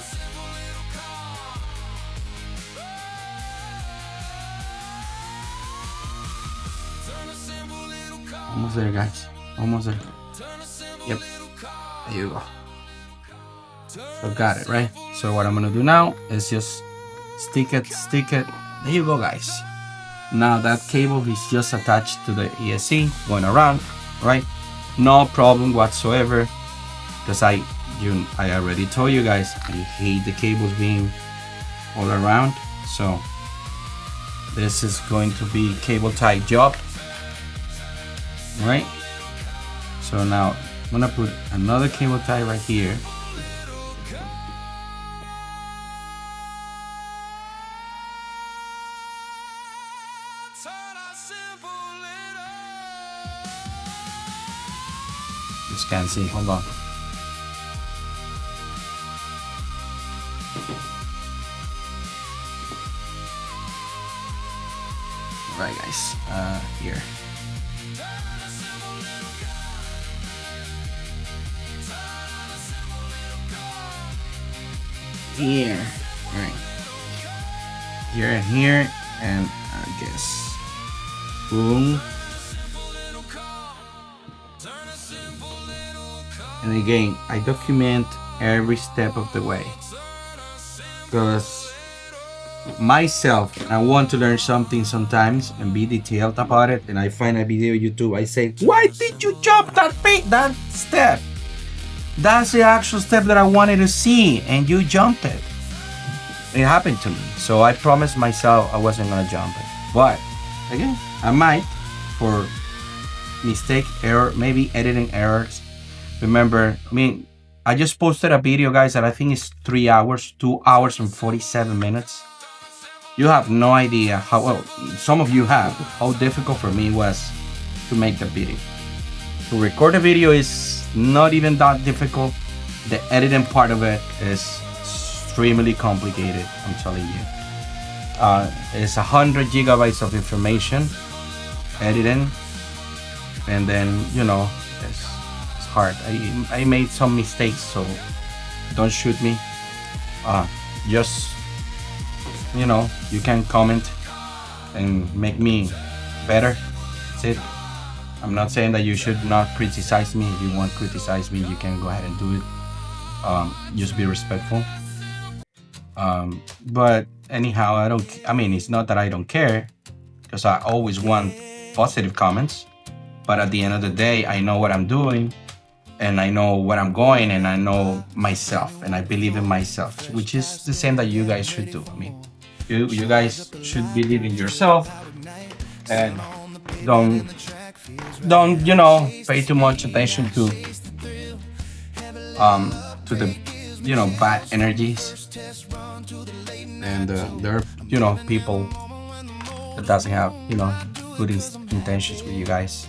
Almost there, guys. Almost there. Yep. There you go. So got it, right? So what I'm gonna do now is just stick it. There you go, guys. Now that cable is just attached to the ESC, going around, right? No problem whatsoever, because I already told you guys I hate the cables being all around. So this is going to be cable tie job, right? So now I'm gonna put another cable tie right here. Just can't see, hold on. Right, guys, here. Here, right. Here and here, and I guess, boom. And again, I document every step of the way, because myself, I want to learn something sometimes and be detailed about it, and I find a video on YouTube, I say, why did you jump that step? That's the actual step that I wanted to see, and you jumped it. It happened to me, so I promised myself I wasn't gonna jump it. But again, I might, for mistake, error, maybe editing errors. Remember, I just posted a video, guys, that I think is 3 hours, 2 hours and 47 minutes. You have no idea how, well, some of you have, how difficult for me was to make the video. To record a video is not even that difficult. The editing part of it is extremely complicated, I'm telling you. It's 100 gigabytes of information, editing, and then, you know, it's hard. I made some mistakes, so don't shoot me. Just, you know, you can comment and make me better. That's it. I'm not saying that you should not criticize me. If you want to criticize me, you can go ahead and do it. Just be respectful. But anyhow, it's not that I don't care, because I always want positive comments. But at the end of the day, I know what I'm doing, and I know where I'm going, and I know myself, and I believe in myself, which is the same that you guys should do. You guys should believe in yourself, and don't you know, pay too much attention to the, you know, bad energies. And there are, you know, people that doesn't have, you know, good intentions with you guys,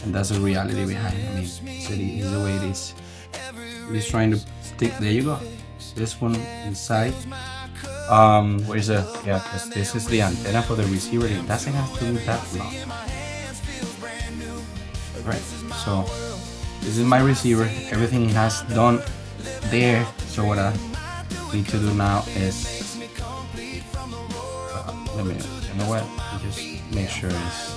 and that's the reality behind it. It's the way it is. He's trying to stick. There you go. This one inside. Where is it? Yeah, this is the antenna for the receiver. It doesn't have to be that long. Right. So this is my receiver. Everything it has done there. So what I need to do now is you know what? Just make sure it's.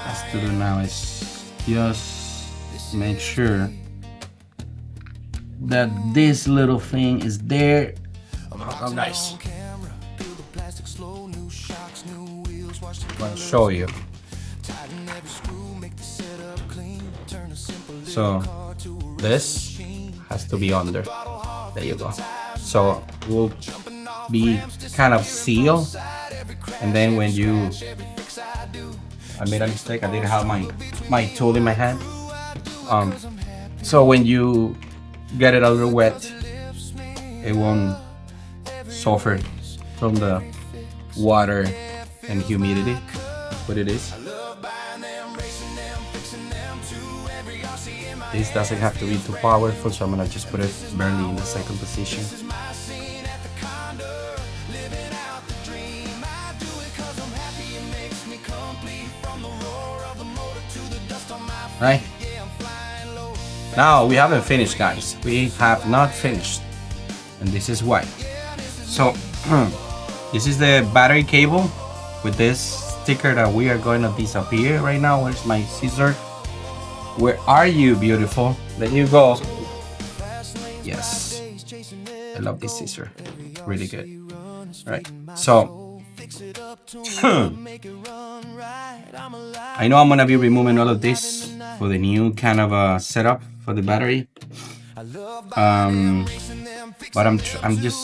Has to do now is just make sure that this little thing is there. Oh, nice. I'm gonna show you. So this has to be under. There you go. So we'll be kind of sealed, and then when you, I made a mistake. I didn't have my tool in my hand. So when you get it a little wet, it won't suffer from the water and humidity, but it is. This doesn't have to be too powerful, so I'm gonna just put it barely in the second position. Right? Now we haven't finished, guys. We have not finished, and this is why. So this is the battery cable with this sticker that we are going to disappear right now. Where's my scissor? Where are you, beautiful? There you go. Yes, I love this scissor. Really good. All right, so I know I'm gonna be removing all of this for the new kind of setup for the battery. But I'm just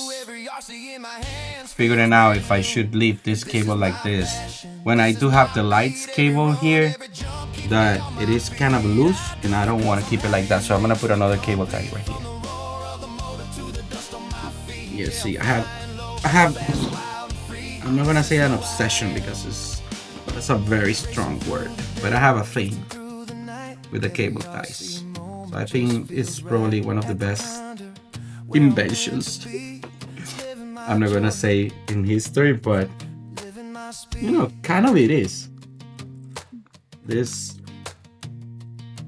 figuring out if I should leave this cable like this. When I do have the lights cable here, that it is kind of loose, and I don't want to keep it like that, so I'm gonna put another cable tie right here. Yeah, see, I have I'm not gonna say an obsession because that's a very strong word, but I have a thing with the cable ties. So I think it's probably one of the best inventions, I'm not gonna say in history, but you know, kind of it is. This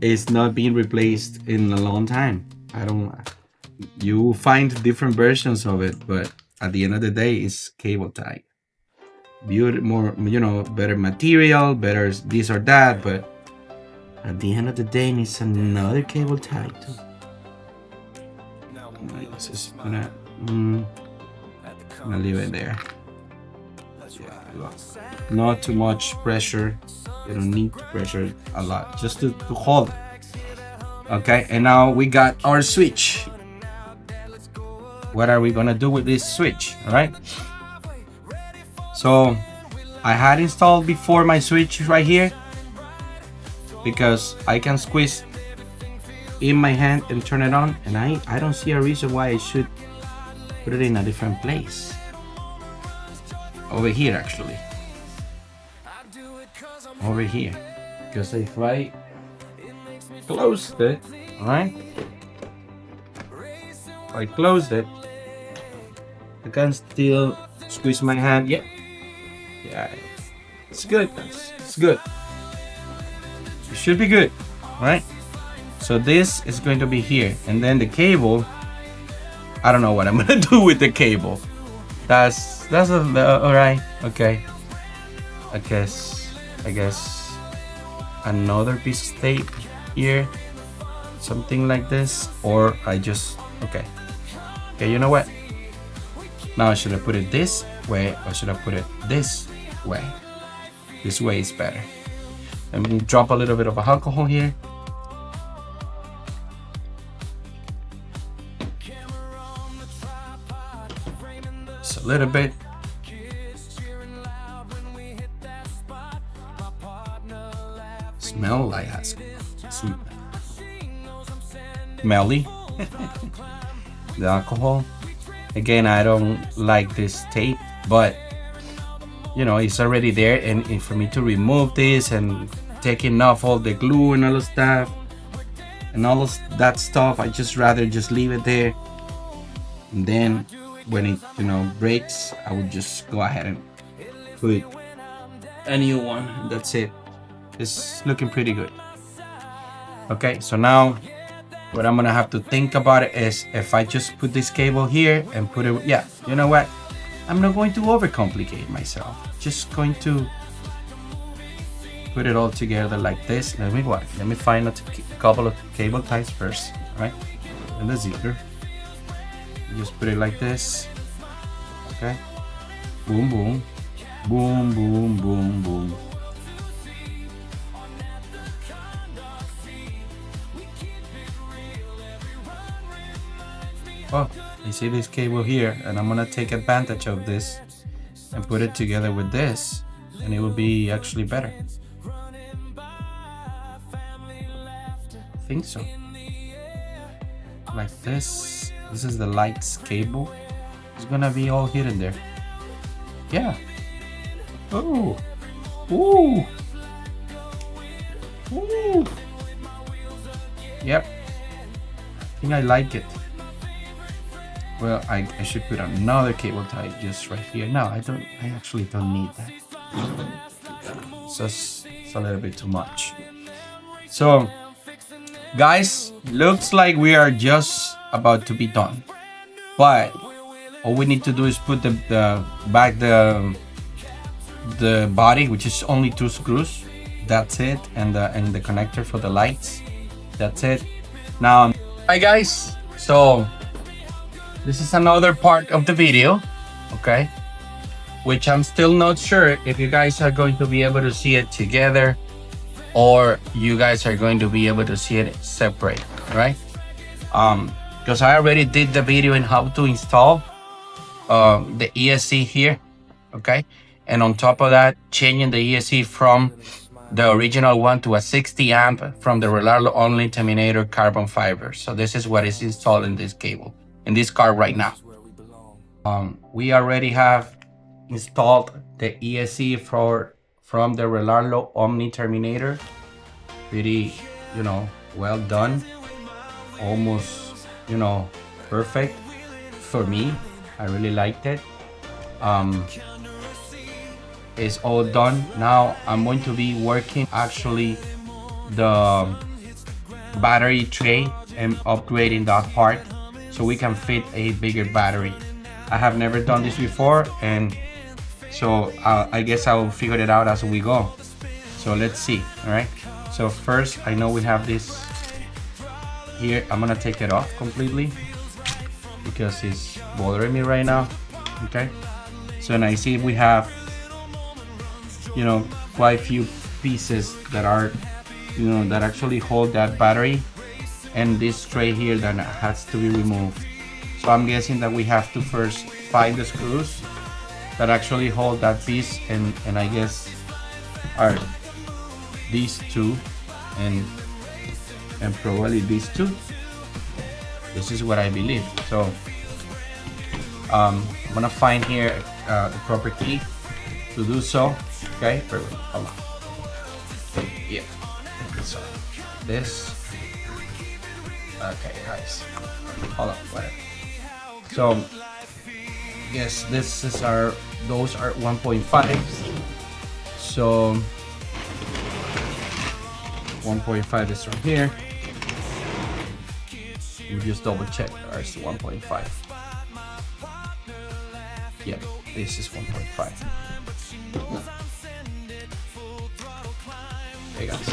is not being replaced in a long time. You find different versions of it, but at the end of the day, it's cable tie. More, you know, better material, better this or that, but at the end of the day, it's another cable tie too. This is gonna leave it there. Yeah, not too much pressure. You don't need to pressure a lot, just to hold it. Okay, and now we got our switch. What are we gonna do with this switch? All right. So I had installed before my switch right here because I can squeeze in my hand and turn it on, and I don't see a reason why I should put it in a different place. Over here, actually. Over here, because if I closed it, all right, if I closed it, I can still squeeze my hand. Yeah, it's good, guys. It's good. It should be good, all right. So this is going to be here, and then the cable, I don't know what I'm gonna do with the cable. That's all right. Okay, I guess another piece of tape here, something like this, or I just okay, you know what, now should I put it this way or should I put it this way? This way is better. Let me drop a little bit of alcohol here. Just a little bit. Smell like smelly. The alcohol. Again, I don't like this tape, but you know, it's already there, and for me to remove this and taking off all the glue and all the stuff and all of that stuff, I just rather just leave it there, and then when it, you know, breaks, I would just go ahead and put a new one. That's it. It's looking pretty good. Okay, so now what I'm gonna have to think about it is if I just put this cable here and put it, yeah, you know what, I'm not going to overcomplicate myself, just going to put it all together like this. Let me find a couple of cable ties first, right? And the zipper, just put it like this. Okay, boom boom boom boom boom boom. Oh, I see this cable here, and I'm gonna take advantage of this and put it together with this, and it will be actually better. I think so. Like this. This is the lights cable. It's gonna be all hidden there. Yeah. Oh. Ooh. Ooh. Yep. I think I like it. Well, I should put another cable tie just right here. No, I actually don't need that. It's a little bit too much. So, guys, looks like we are just about to be done. But all we need to do is put the body, which is only 2 screws. That's it, and the connector for the lights. That's it. Now, hi guys. So this is another part of the video, okay? Which I'm still not sure if you guys are going to be able to see it together, or you guys are going to be able to see it separate, right? Because I already did the video in how to install the ESC here, okay? And on top of that, changing the ESC from the original one to a 60 amp from the Rlaarlo Omni Terminator carbon fiber. So this is what is installed in this cable, in this car right now. We already have installed the ESC from the Rlaarlo Omni Terminator. Pretty, well done. Almost, perfect for me. I really liked it. It's all done. Now I'm going to be working actually the battery tray and upgrading that part so we can fit a bigger battery. I have never done this before, and so I guess I will figure it out as we go. So let's see. All right, so first, I know we have this here. I'm gonna take it off completely because it's bothering me right now. Okay, so and I see we have quite a few pieces that are that actually hold that battery, and this tray here that has to be removed. So I'm guessing that we have to first find the screws that actually hold that piece, and I guess are these two and probably these two. This is what I believe. So I'm gonna find here the proper key to do so. Okay, hold on. Yeah, so this. Okay, guys, hold on, whatever. So, yes, those are 1.5. So 1.5 is from here. You just double check. There's 1.5. Yeah, this is 1.5. Okay, guys.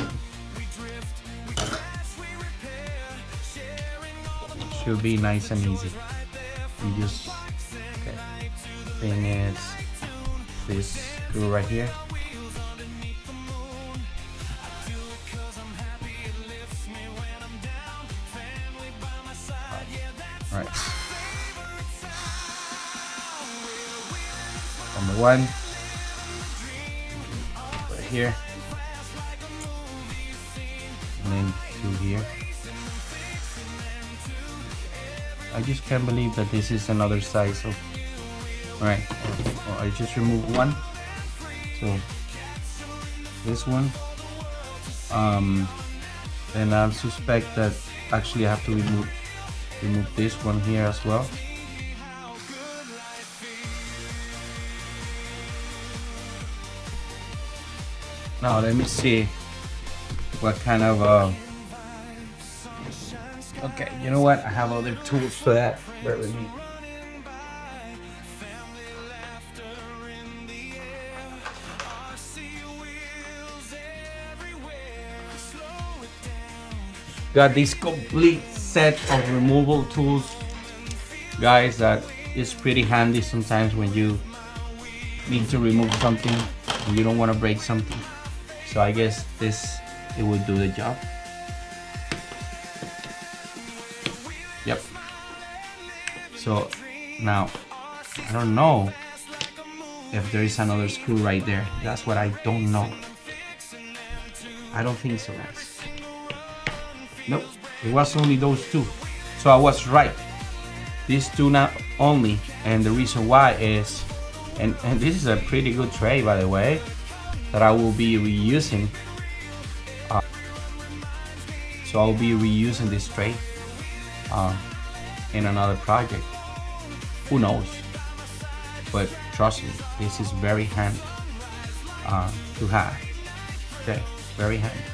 Should be nice and easy. You just thing is this screw right here. All right. Number one. Right here. And then two here. I just can't believe that this is another size of. Alright, I just removed one. So this one. And I suspect that actually I have to remove this one here as well. Now let me see what kind of okay, you know what? I have other tools for that. Bear with me. Got this complete set of removal tools, guys, that is pretty handy sometimes when you need to remove something and you don't want to break something. So I guess it will do the job. Yep. So now I don't know if there is another screw right there. That's what I don't know. I don't think so, guys. Nope, it was only those two. So I was right. These two not only, and the reason why is, and this is a pretty good tray, by the way, that I will be reusing. So I'll be reusing this tray in another project. Who knows? But trust me, this is very handy to have. Okay, very handy.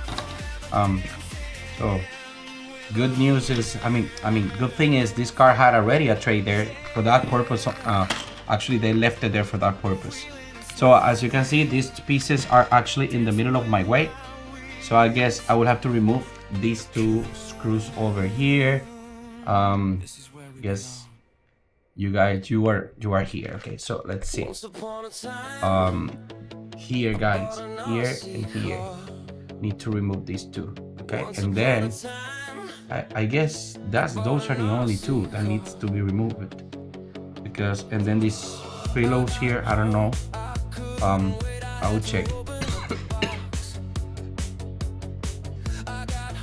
So good news is, I mean, good thing is this car had already a tray there for that purpose. Actually, they left it there for that purpose. So as you can see, these pieces are actually in the middle of my way. So I guess I will have to remove these two screws over here. Yes, you guys, you are here. Okay, so let's see. Here, guys, here and here. Need to remove these two. Okay, and then I guess those are the only two that needs to be removed. Because, and then these pillows here, I don't know. I will check.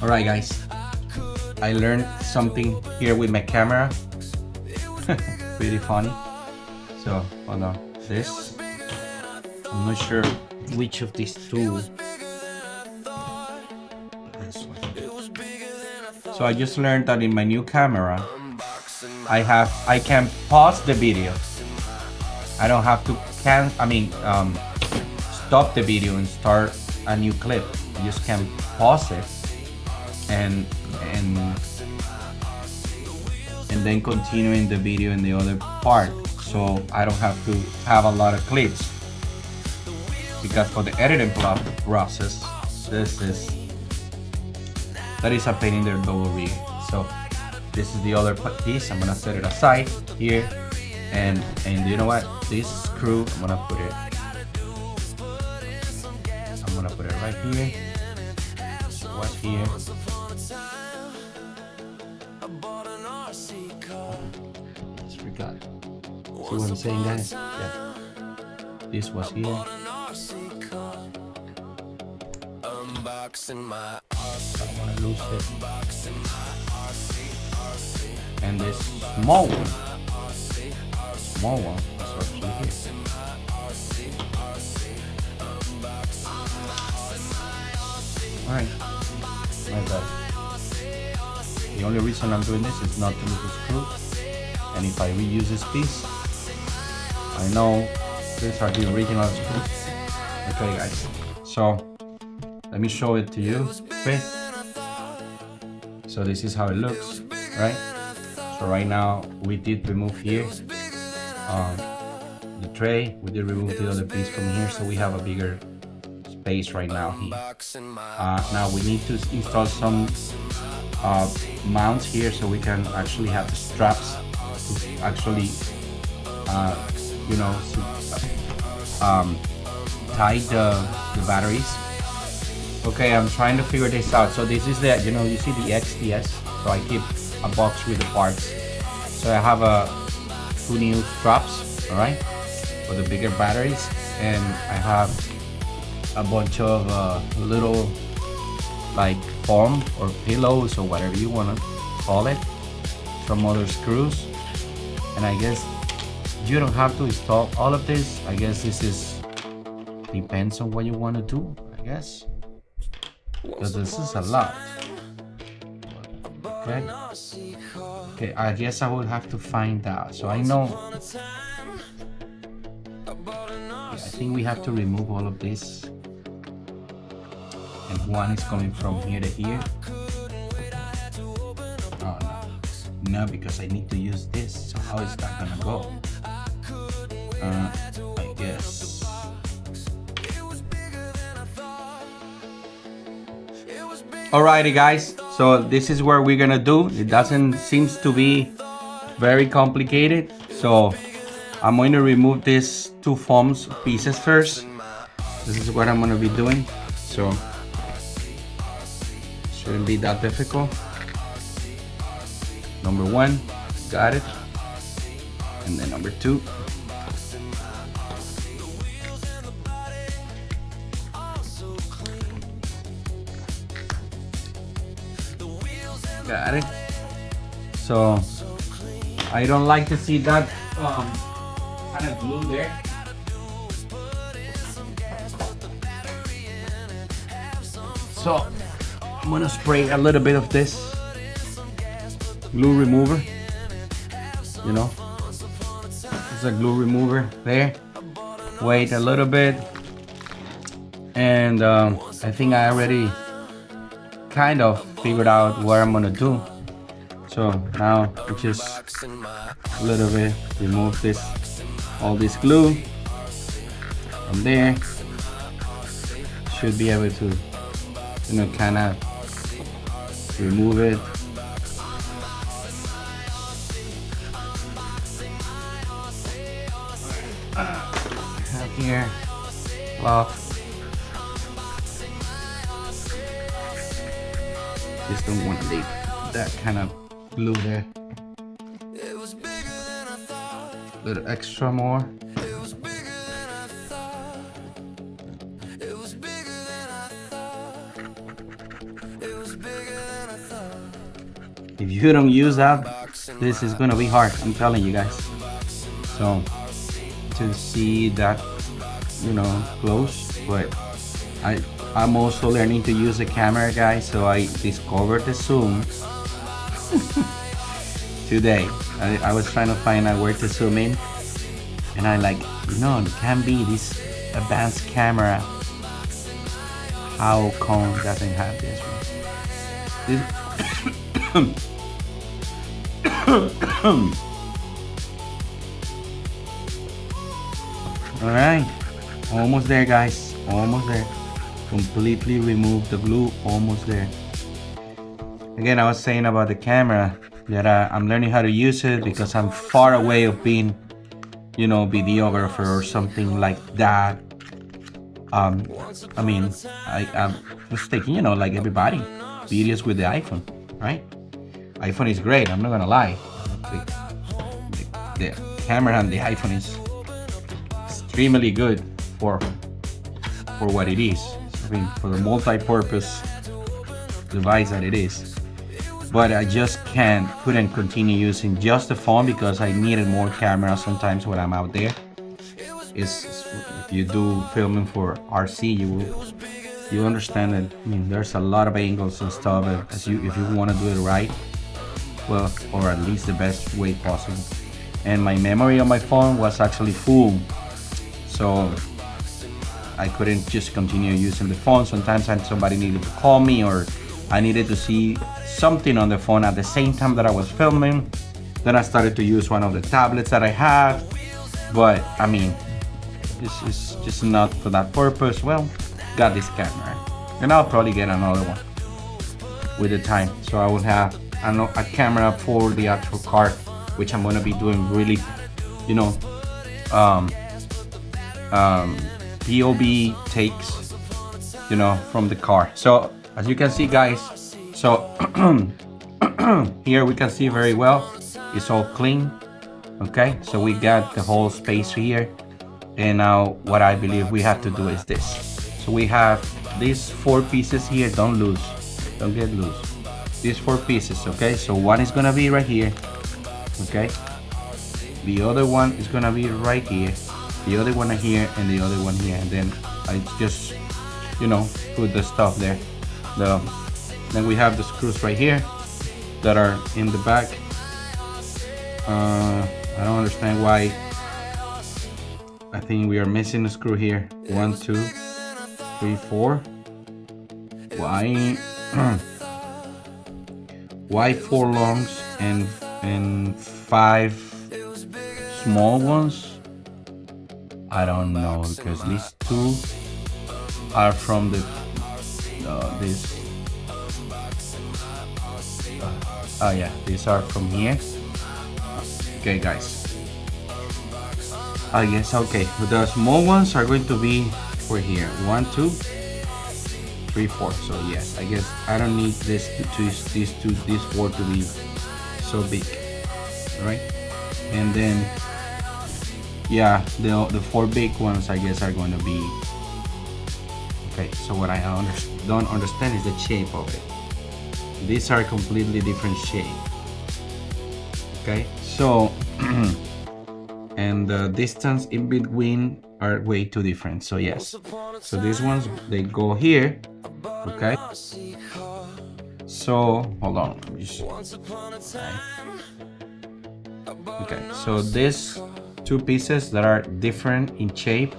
All right, guys. I learned something here with my camera. Pretty funny. So, hold on. This, I'm not sure which of these two. This one. So I just learned that in my new camera, I can pause the video. I don't have to stop the video and start a new clip. You just can pause it and then continuing the video in the other part, so I don't have to have a lot of clips, because for the editing process that is a pain in the double rig. So this is the other piece. I'm gonna set it aside here, and you know what, this screw I'm gonna put it right here. What's here? Just forgot. See what I'm saying, guys? Yeah. This was here. I wanna lose it. And this small one is actually here. Alright, my bad. The only reason I'm doing this is not to lose the screw. And if I reuse this piece, I know these are the original screws. Okay, guys. So let me show it to you. Okay. So this is how it looks, right? So right now we did remove here the tray. We did remove the other piece from here, so we have a bigger space right now here. Now we need to install some mounts here, so we can actually have the straps to actually tie the batteries. Okay, I'm trying to figure this out. So this is the, you see the XTS. So I keep a box with the parts. So I have two new straps, all right, for the bigger batteries, and I have a bunch of little like foam or pillows or whatever you want to call it, some other screws. And I guess you don't have to install all of this. I guess this is depends on what you want to do, I guess, because this is a lot. Okay, I guess I will have to find out. So I know, I think we have to remove all of this, and one is coming from here to here. Oh no, because I need to use this. So how is that gonna go? I guess. Alrighty, guys. So this is what we're gonna do. It doesn't seems to be very complicated. So I'm going to remove these two foams pieces first. This is what I'm gonna be doing. So shouldn't be that difficult. Number one, got it. And then number 2. Got it. So I don't like to see that kind of glue there. So I'm gonna spray a little bit of this glue remover. You know, it's a glue remover there. Wait a little bit, and I think I already kind of figured out what I'm gonna do. So now we just a little bit remove this, all this glue from there. Should be able to, you know, kind of remove it. Have here cloth. Just don't want to leave that kind of glue there. A little extra more. If you don't use that, this is gonna be hard, I'm telling you guys. So to see that, you know, close, but I'm also learning to use the camera, guys, so I discovered the zoom today. I was trying to find out where to zoom in, and I like, you know, it can be this advanced camera. How come it doesn't have this one? All right, almost there, guys, almost there. Completely remove the glue, almost there. Again, I was saying about the camera that I'm learning how to use it because I'm far away of being, you know, videographer or something like that. I mean, I was taking, you know, like everybody, videos with the iPhone, right? iPhone is great, I'm not gonna lie. The camera on the iPhone is extremely good for what it is. I mean, for the multi-purpose device that it is. But I just couldn't continue using just the phone because I needed more camera sometimes when I'm out there. If you do filming for RC, you understand that, I mean, there's a lot of angles and stuff, if you want to do it right, well, or at least the best way possible. And my memory on my phone was actually full, so I couldn't just continue using the phone. Sometimes somebody needed to call me, or I needed to see something on the phone at the same time that I was filming. Then I started to use one of the tablets that I had, but I mean, this is just not for that purpose. Well, got this camera, and I'll probably get another one with the time. So I will have a camera for the actual car, which I'm gonna be doing really, you know, POV takes, you know, from the car. So as you can see, guys, so here we can see very well, it's all clean. Okay, so we got the whole space here, and now what I believe we have to do is this. So we have these 4 pieces here. Don't get loose, these 4 pieces. Okay, so one is gonna be right here, okay, the other one is gonna be right here, the other one here, and the other one here, and then I just, you know, put the stuff there. Then we have the screws right here that are in the back. I don't understand why. I think we are missing a screw here. 1, 2, 3, 4. Why 4 longs and 5 small ones? I don't know, because these 2 are from the this. Oh yeah, these are from here. Okay, guys. I guess okay. But the small ones are going to be for here. 1, 2, 3, 4. So yes, I guess I don't need these 4 to be so big, right? And then yeah, the four big ones I guess are going to be okay. So what I don't understand is the shape of it. These are completely different shape. Okay, so and the distance in between are way too different. So yes, so these ones they go here. Okay, so hold on. Okay, so these two pieces that are different in shape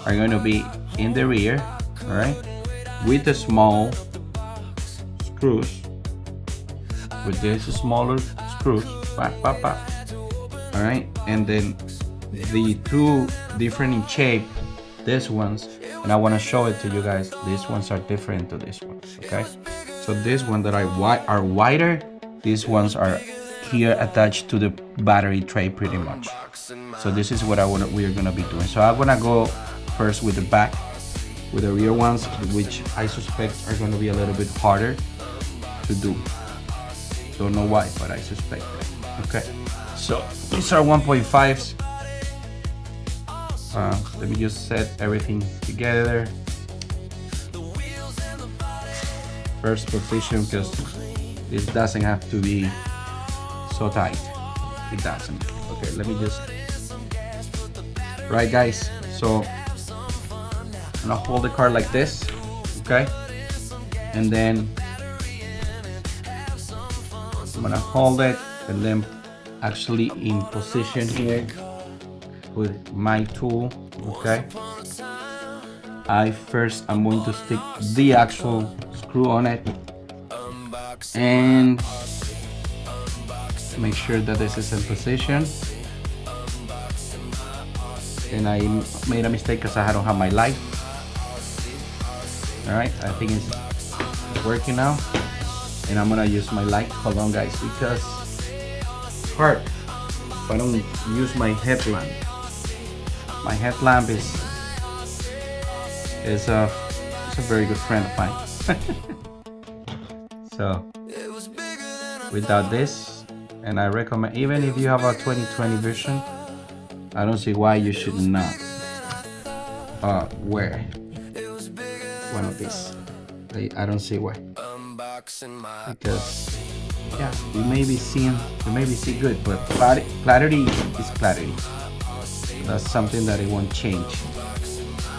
are going to be in the rear, all right, with the small screws, with these smaller screws, all right, and then the two different in shape, these ones, and I want to show it to you guys. These ones are different to these ones. Okay, so these ones that are wider, these ones are here attached to the battery tray pretty much. So this is what we are gonna be doing. So I'm gonna go first with the back, with the rear ones, which I suspect are gonna be a little bit harder to do. Don't know why, but I suspect that. Okay, so these are 1.5s. Let me just set everything together. First position, because this doesn't have to be so tight. It doesn't. Okay, let me just. Right, guys. So I'm gonna hold the card like this. Okay, and then I'm gonna hold it and then actually in position here with my tool. Okay, I'm going to stick the actual screw on it and make sure that this is in position. And I made a mistake because I don't have my light. All right, I think it's working now, and I'm gonna use my light. Hold on, guys, because it's hard if I don't use my headlamp. My headlamp is a very good friend of mine. So without this, and I recommend, even if you have a 2020 vision, I don't see why you should not wear one of these. I don't see why, because yeah, you may be see good, but clarity is clarity. That's something that it won't change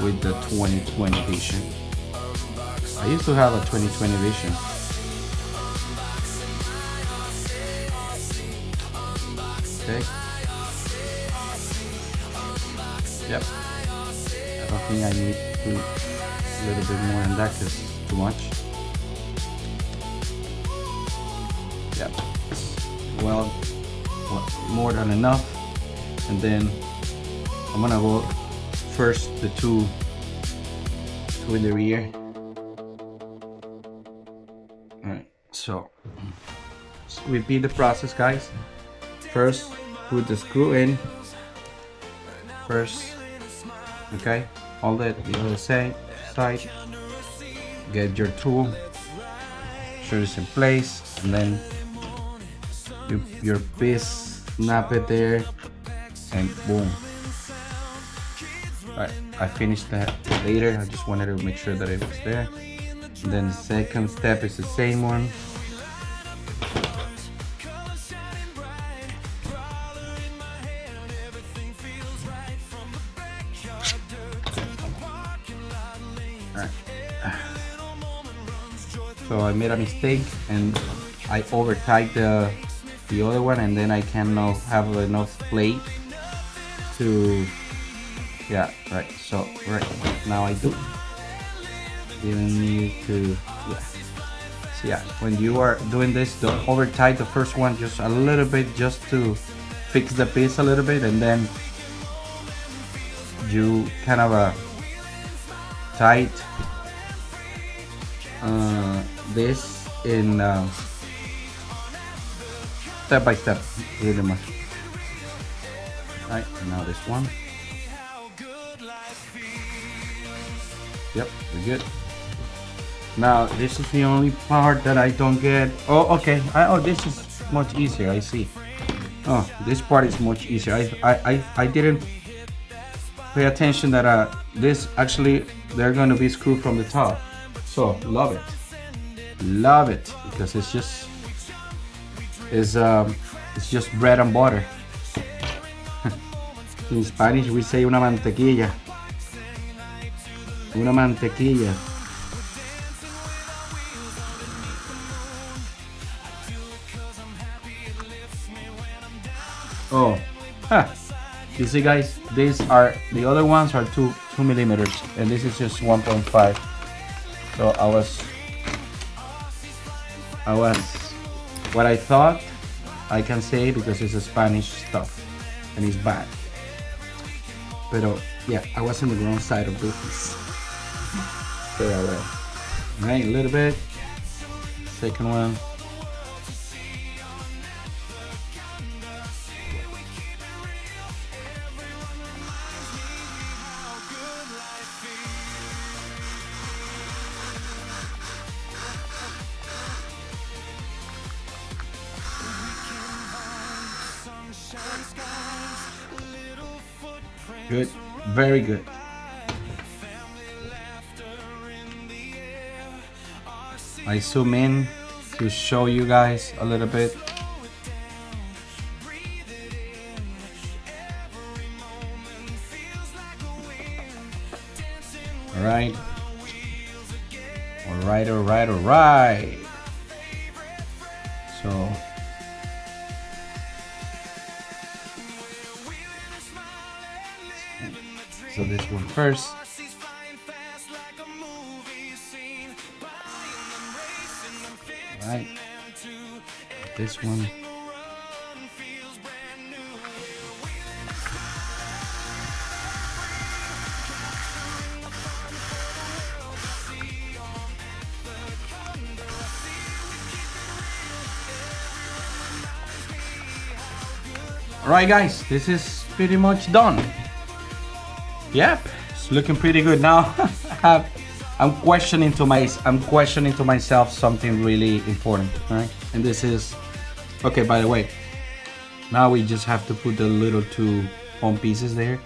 with the 2020 vision. I used to have a 2020 vision. Okay. Yep. I don't think I need to do a little bit more than that, because it's too much. Yep. Well, more than enough. And then I'm gonna go first the two in the rear. Alright, so let's repeat the process, guys. First, put the screw in first. Okay, hold it the other side. Get your tool, sure it's in place, and then your piece, snap it there, and boom. Alright, I finished that later. I just wanted to make sure that it was there. And then the second step is the same one. So I made a mistake and I over tied the other one, and then I cannot have enough plate to, yeah, right. So right now I do. Didn't need to, yeah. So yeah, when you are doing this, don't over tie the first one just a little bit, just to fix the piece a little bit, and then you kind of tight this in step by step, really much. Right, and now this one. Yep, we're good. Now this is the only part that I don't get. Oh, okay. Oh, this is much easier. I see. Oh, this part is much easier. I didn't pay attention that this actually they're going to be screwed from the top. So love it because it's just bread and butter. In Spanish we say una mantequilla. Una mantequilla. Oh, you see, guys, these are the other ones are 2 millimeters, and this is just 1.5. So I was what I thought I can say because it's a Spanish stuff and it's bad. But yeah, I was on the wrong side of business. So right, a little bit. Second one. Good, very good. I zoom in to show you guys a little bit. All right. So this one first. All right. This one. All right, guys, this is pretty much done. Yep, it's looking pretty good now. I'm questioning to myself something really important, right? And this is okay. By the way, now we just have to put the little 2 foam pieces there.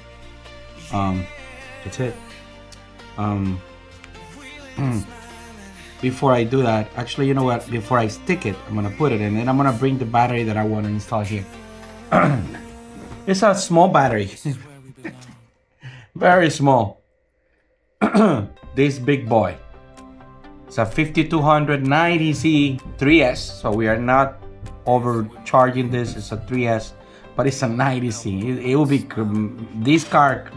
That's it. Before I do that, actually, you know what? Before I stick it, I'm gonna put it, and then I'm gonna bring the battery that I want to install here. It's a small battery. Very small. This big boy. It's a 5290C 3S. So we are not overcharging this. It's a 3S, but it's a 90C. It will be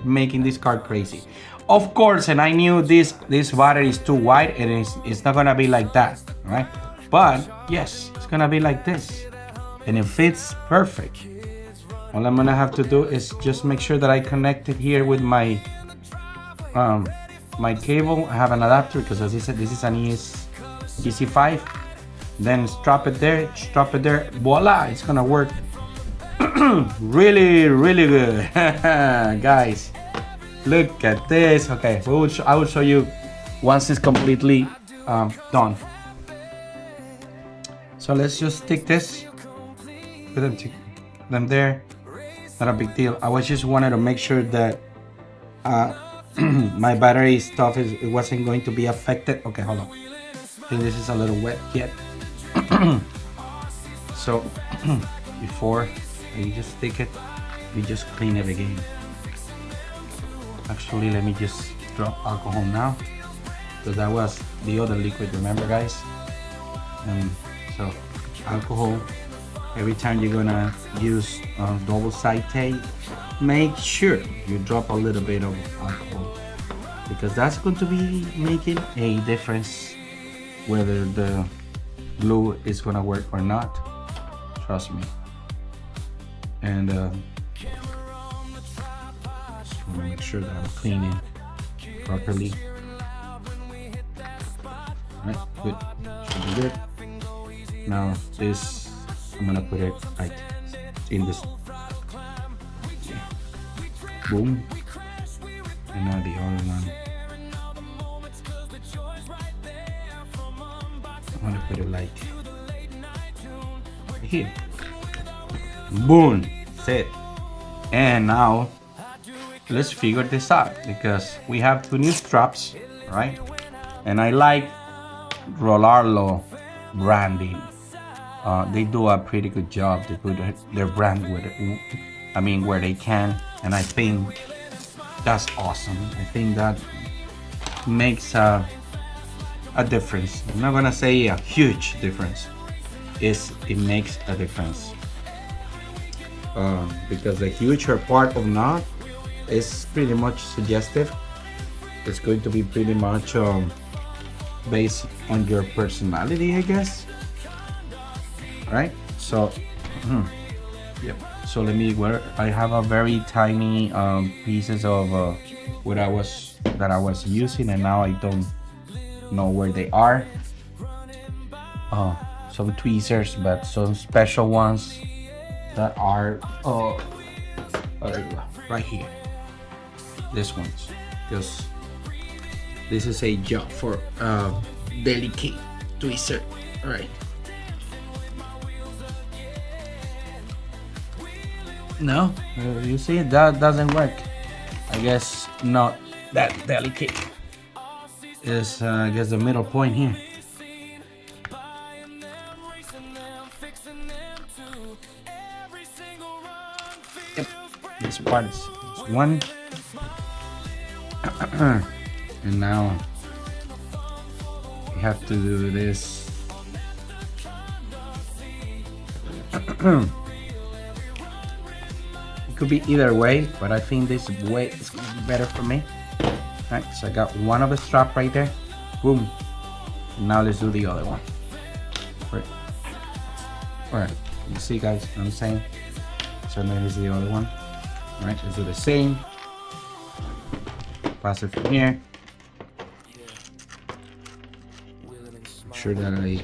making this car crazy. Of course, and I knew this battery is too wide, and it's not gonna be like that, right? But yes, it's gonna be like this, and it fits perfect. All I'm gonna have to do is just make sure that I connect it here with my my cable. I have an adapter because as I said, this is an ESC5. Then strap it there, voila, it's gonna work. Really good. Guys, look at this. Okay, I will show you once it's completely done. So let's just stick this, put them there. Not a big deal. I was just wanted to make sure that my battery stuff it wasn't going to be affected. Okay, hold on. I think this is a little wet yet. So before you just stick it, we just clean it again. Actually, let me just drop alcohol now, because that was the other liquid, remember, guys? So alcohol. Every time you're gonna use double side tape, make sure you drop a little bit of alcohol, because that's going to be making a difference whether the glue is gonna work or not. Trust me. And just wanna make sure that I'm cleaning properly. Alright, good. Should be good. Now this, I'm gonna put it like in this. Boom. And now the other one. I'm gonna put it like here. Boom. Set. And now let's figure this out, because we have 2 new straps, right? And I like Rlaarlo branding. They do a pretty good job. They put their brand with it, I mean, where they can, and I think that's awesome. I think that makes a difference. I'm not gonna say a huge difference. It makes a difference, because the huger part of knot is pretty much suggestive. It's going to be pretty much based on your personality, I guess. Right? So, yep. So let me. Where I have a very tiny pieces of what I was using, and now I don't know where they are. Some tweezers, but some special ones that are right here. This ones, because this is a job for delicate tweezer. All right. No, you see, that doesn't work. I guess not that delicate. Is I guess the middle point here. Yep. This part is one. And now we have to do this. It could be either way, but I think this way is gonna be better for me. Alright, so I got one of the strap right there. Boom. And now let's do the other one. Alright, you see guys what I'm saying? So now here's the other one. Alright, let's do the same. Pass it from here. Make sure that I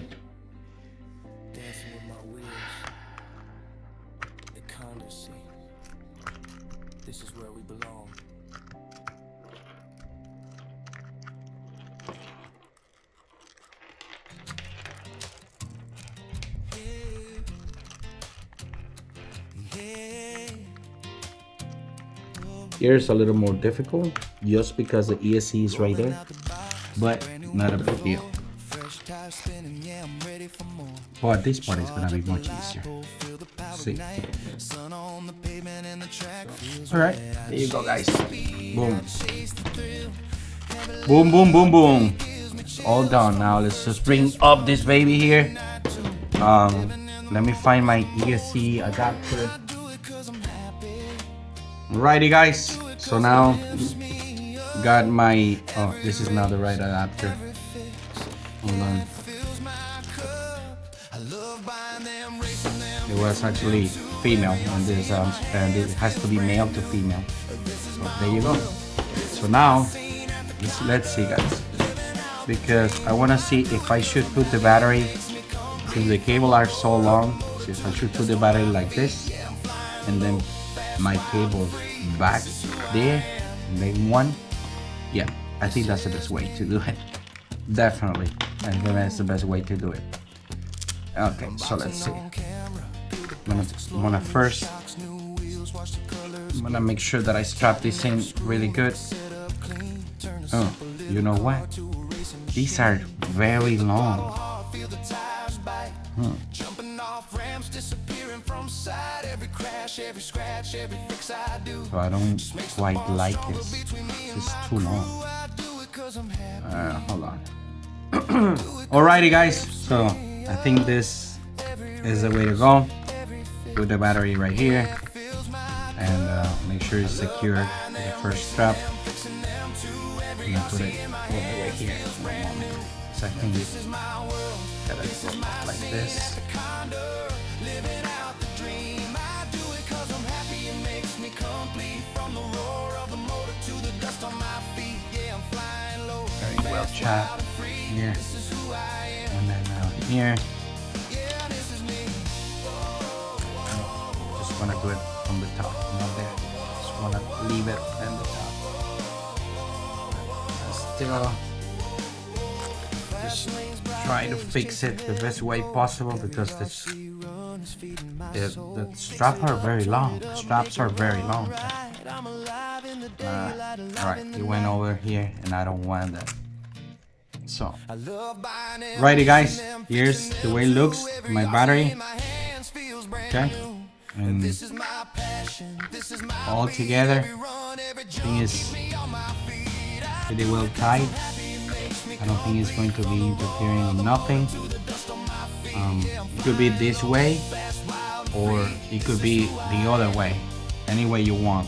This is where we belong. Here's a little more difficult just because the ESC is right there, but not a big deal. But this part is gonna be much easier. See. Alright, there you go guys. Boom. Boom, boom, boom, boom. It's all done. Now let's just bring up this baby here. Let me find my ESC adapter. Alrighty guys, so now got my, oh, this is not the right adapter. Hold on. It was actually female, and this and it has to be male to female. So there you go. So now let's see guys, because I want to see if I should put the battery, since the cable are so long, so if I should put the battery like this, and then my cable back there, and then one. Yeah, I think that's the best way to do it. Definitely, I think that's the best way to do it. Okay, so let's see. I'm gonna first, I'm gonna make sure that I strap this in really good. Oh, you know what? These are very long. So I don't quite like this. This is too long. Hold on. Alrighty guys, so I think this is the way to go. Put the battery right here and make sure it's secured to the first strap. I'm gonna put it all the way here. So I think it's gotta go like this. Very well chopped here, and then here. Just wanna do it from the top, not there. Just wanna leave it on the top. Still, just try to fix it the best way possible, because the straps are very long. The straps are very long. Alright, it went over here and I don't want that. So, righty guys, here's the way it looks, my battery. Okay, and all together, thing is pretty well tied. I don't think it's going to be interfering with nothing. It could be this way, or it could be the other way, any way you want.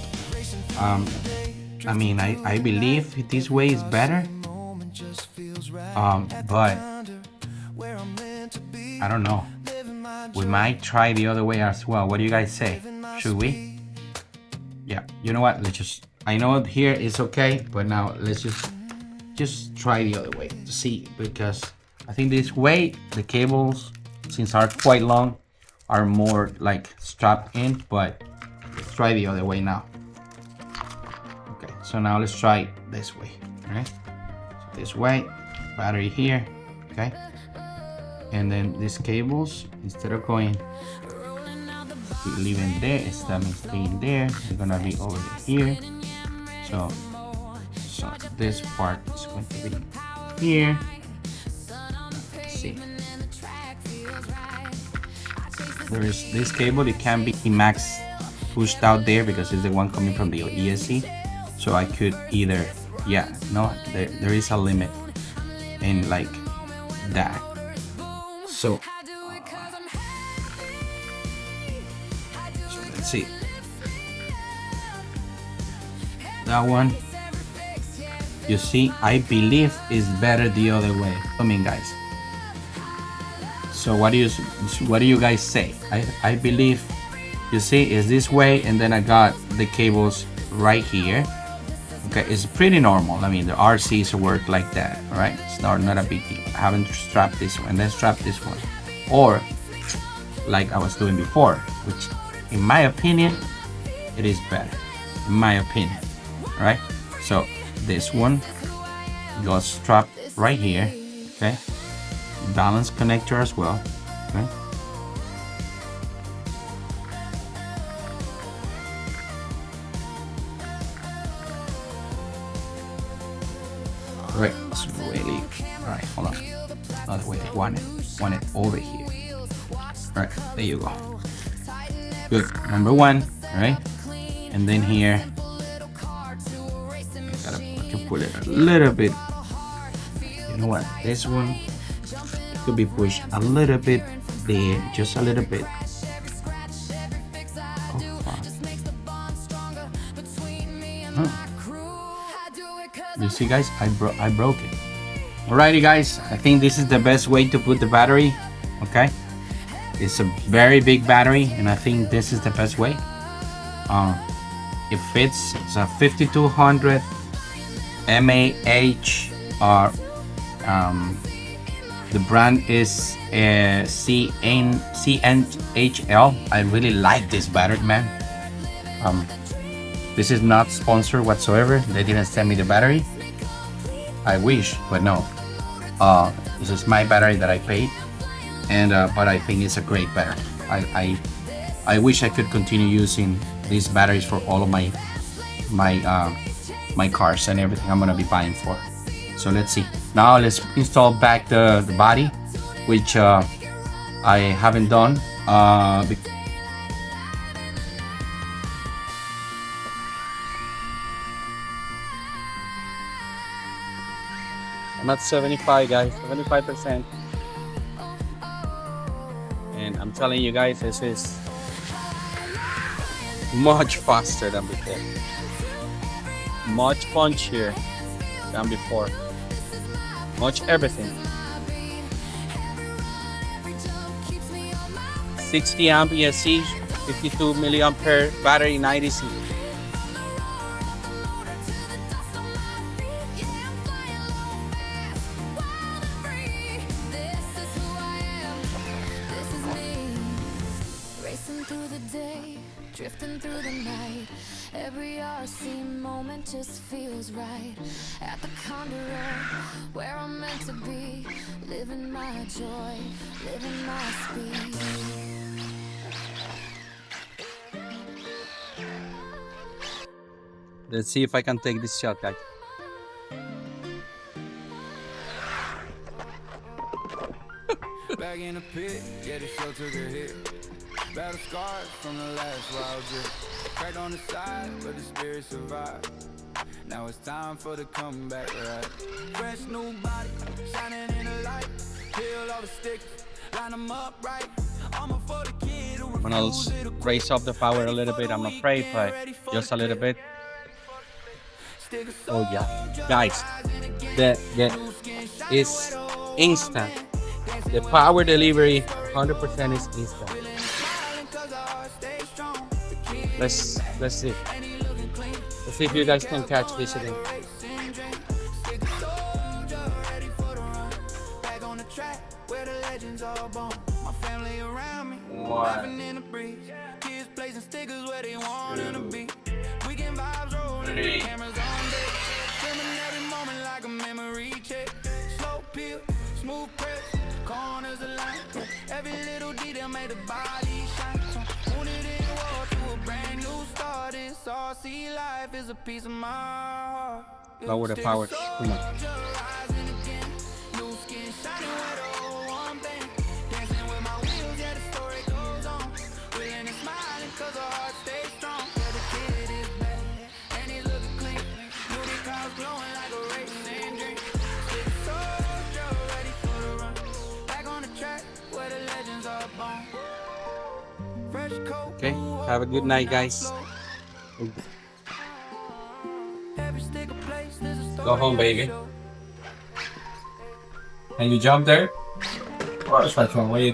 I mean, I believe this way is better, but I don't know. We might try the other way as well. What do you guys say? Should we? Yeah, you know what? Let's just, I know here it's okay, but now let's just try the other way to see, because I think this way the cables, since are quite long, are more like strapped in, but let's try the other way now. Okay, so now let's try this way, right? So this way, battery here, okay? And then these cables, instead of going, leaving there, instead of staying there, they're gonna be over here. So this part is going to be here. Let's see. There is this cable, it can be max pushed out there because it's the one coming from the ESC. So I could either, yeah, no, there is a limit in like that. So let's see. That one, you see, I believe is better the other way. I mean, guys. So what do you guys say? I believe, you see, is this way, and then I got the cables right here. Okay, it's pretty normal. I mean, the RCs work like that, all right? It's not a big deal. I haven't strapped this one, then strap this one, or like I was doing before, which, in my opinion, it is better. In my opinion, all right? So this one goes strapped right here, okay? Balance connector as well, okay? Right, it's really, all right, hold on. Not the way I want it over here. All right, there you go. Good, number one, all right? And then here, I can pull it a little bit. You know what, this one could be pushed a little bit there, just a little bit. Oh, fuck. Huh. You see, guys, I broke it. Alrighty, guys, I think this is the best way to put the battery. Okay, it's a very big battery, and I think this is the best way. It fits. It's a 5200 mAh. The brand is CNHL. I really like this battery, man. This is not sponsored whatsoever. They didn't send me the battery. I wish, but no. This is my battery that I paid, and but I think it's a great battery. I wish I could continue using these batteries for all of my cars and everything I'm gonna be buying for. So let's see. Now let's install back the body, which I haven't done. I'm at 75, guys, 75%. And I'm telling you guys, this is much faster than before. Much punchier than before. Much everything. 60 amp ESC, 52 milliampere battery, 90C. Drifting through the night, every RC moment just feels right. At the Thecondor, where I'm meant to be, living my joy, living my speed. Let's see if I can take this shot, guys. Back in the pit, yeah, the show took a hit. Battle scars from the last wild trip. Cracked on the side, but the spirit survived. Now it's time for the comeback, right? Fresh new body, shining in the light. Peel all the stickers, line them up right. I'm for the kid who I'm gonna raise up the power a little bit. I'm afraid, but just a little bit. Oh yeah, guys, the is instant. The power delivery 100% is instant. Let's see. Let's see if you guys can catch this again. Smooth press, corners aligned. Every little detail made the body shine. Wounded in war to a brand new start. This RC life is a piece of my heart. Lower the power. Come on. New skin shining with the old one thing. Dancing with my wheels, yeah, the story goes on. Willing and smiling cause our heart stays strong. Yeah, the kid is back, and he's looking clean. Beauty clouds glowing like a racing dream. Soldier ready for the run. Back on the track where the legends are born. Fresh coat. Okay, have a good night, guys. Go home, baby. Can you jump there? What's wrong with you?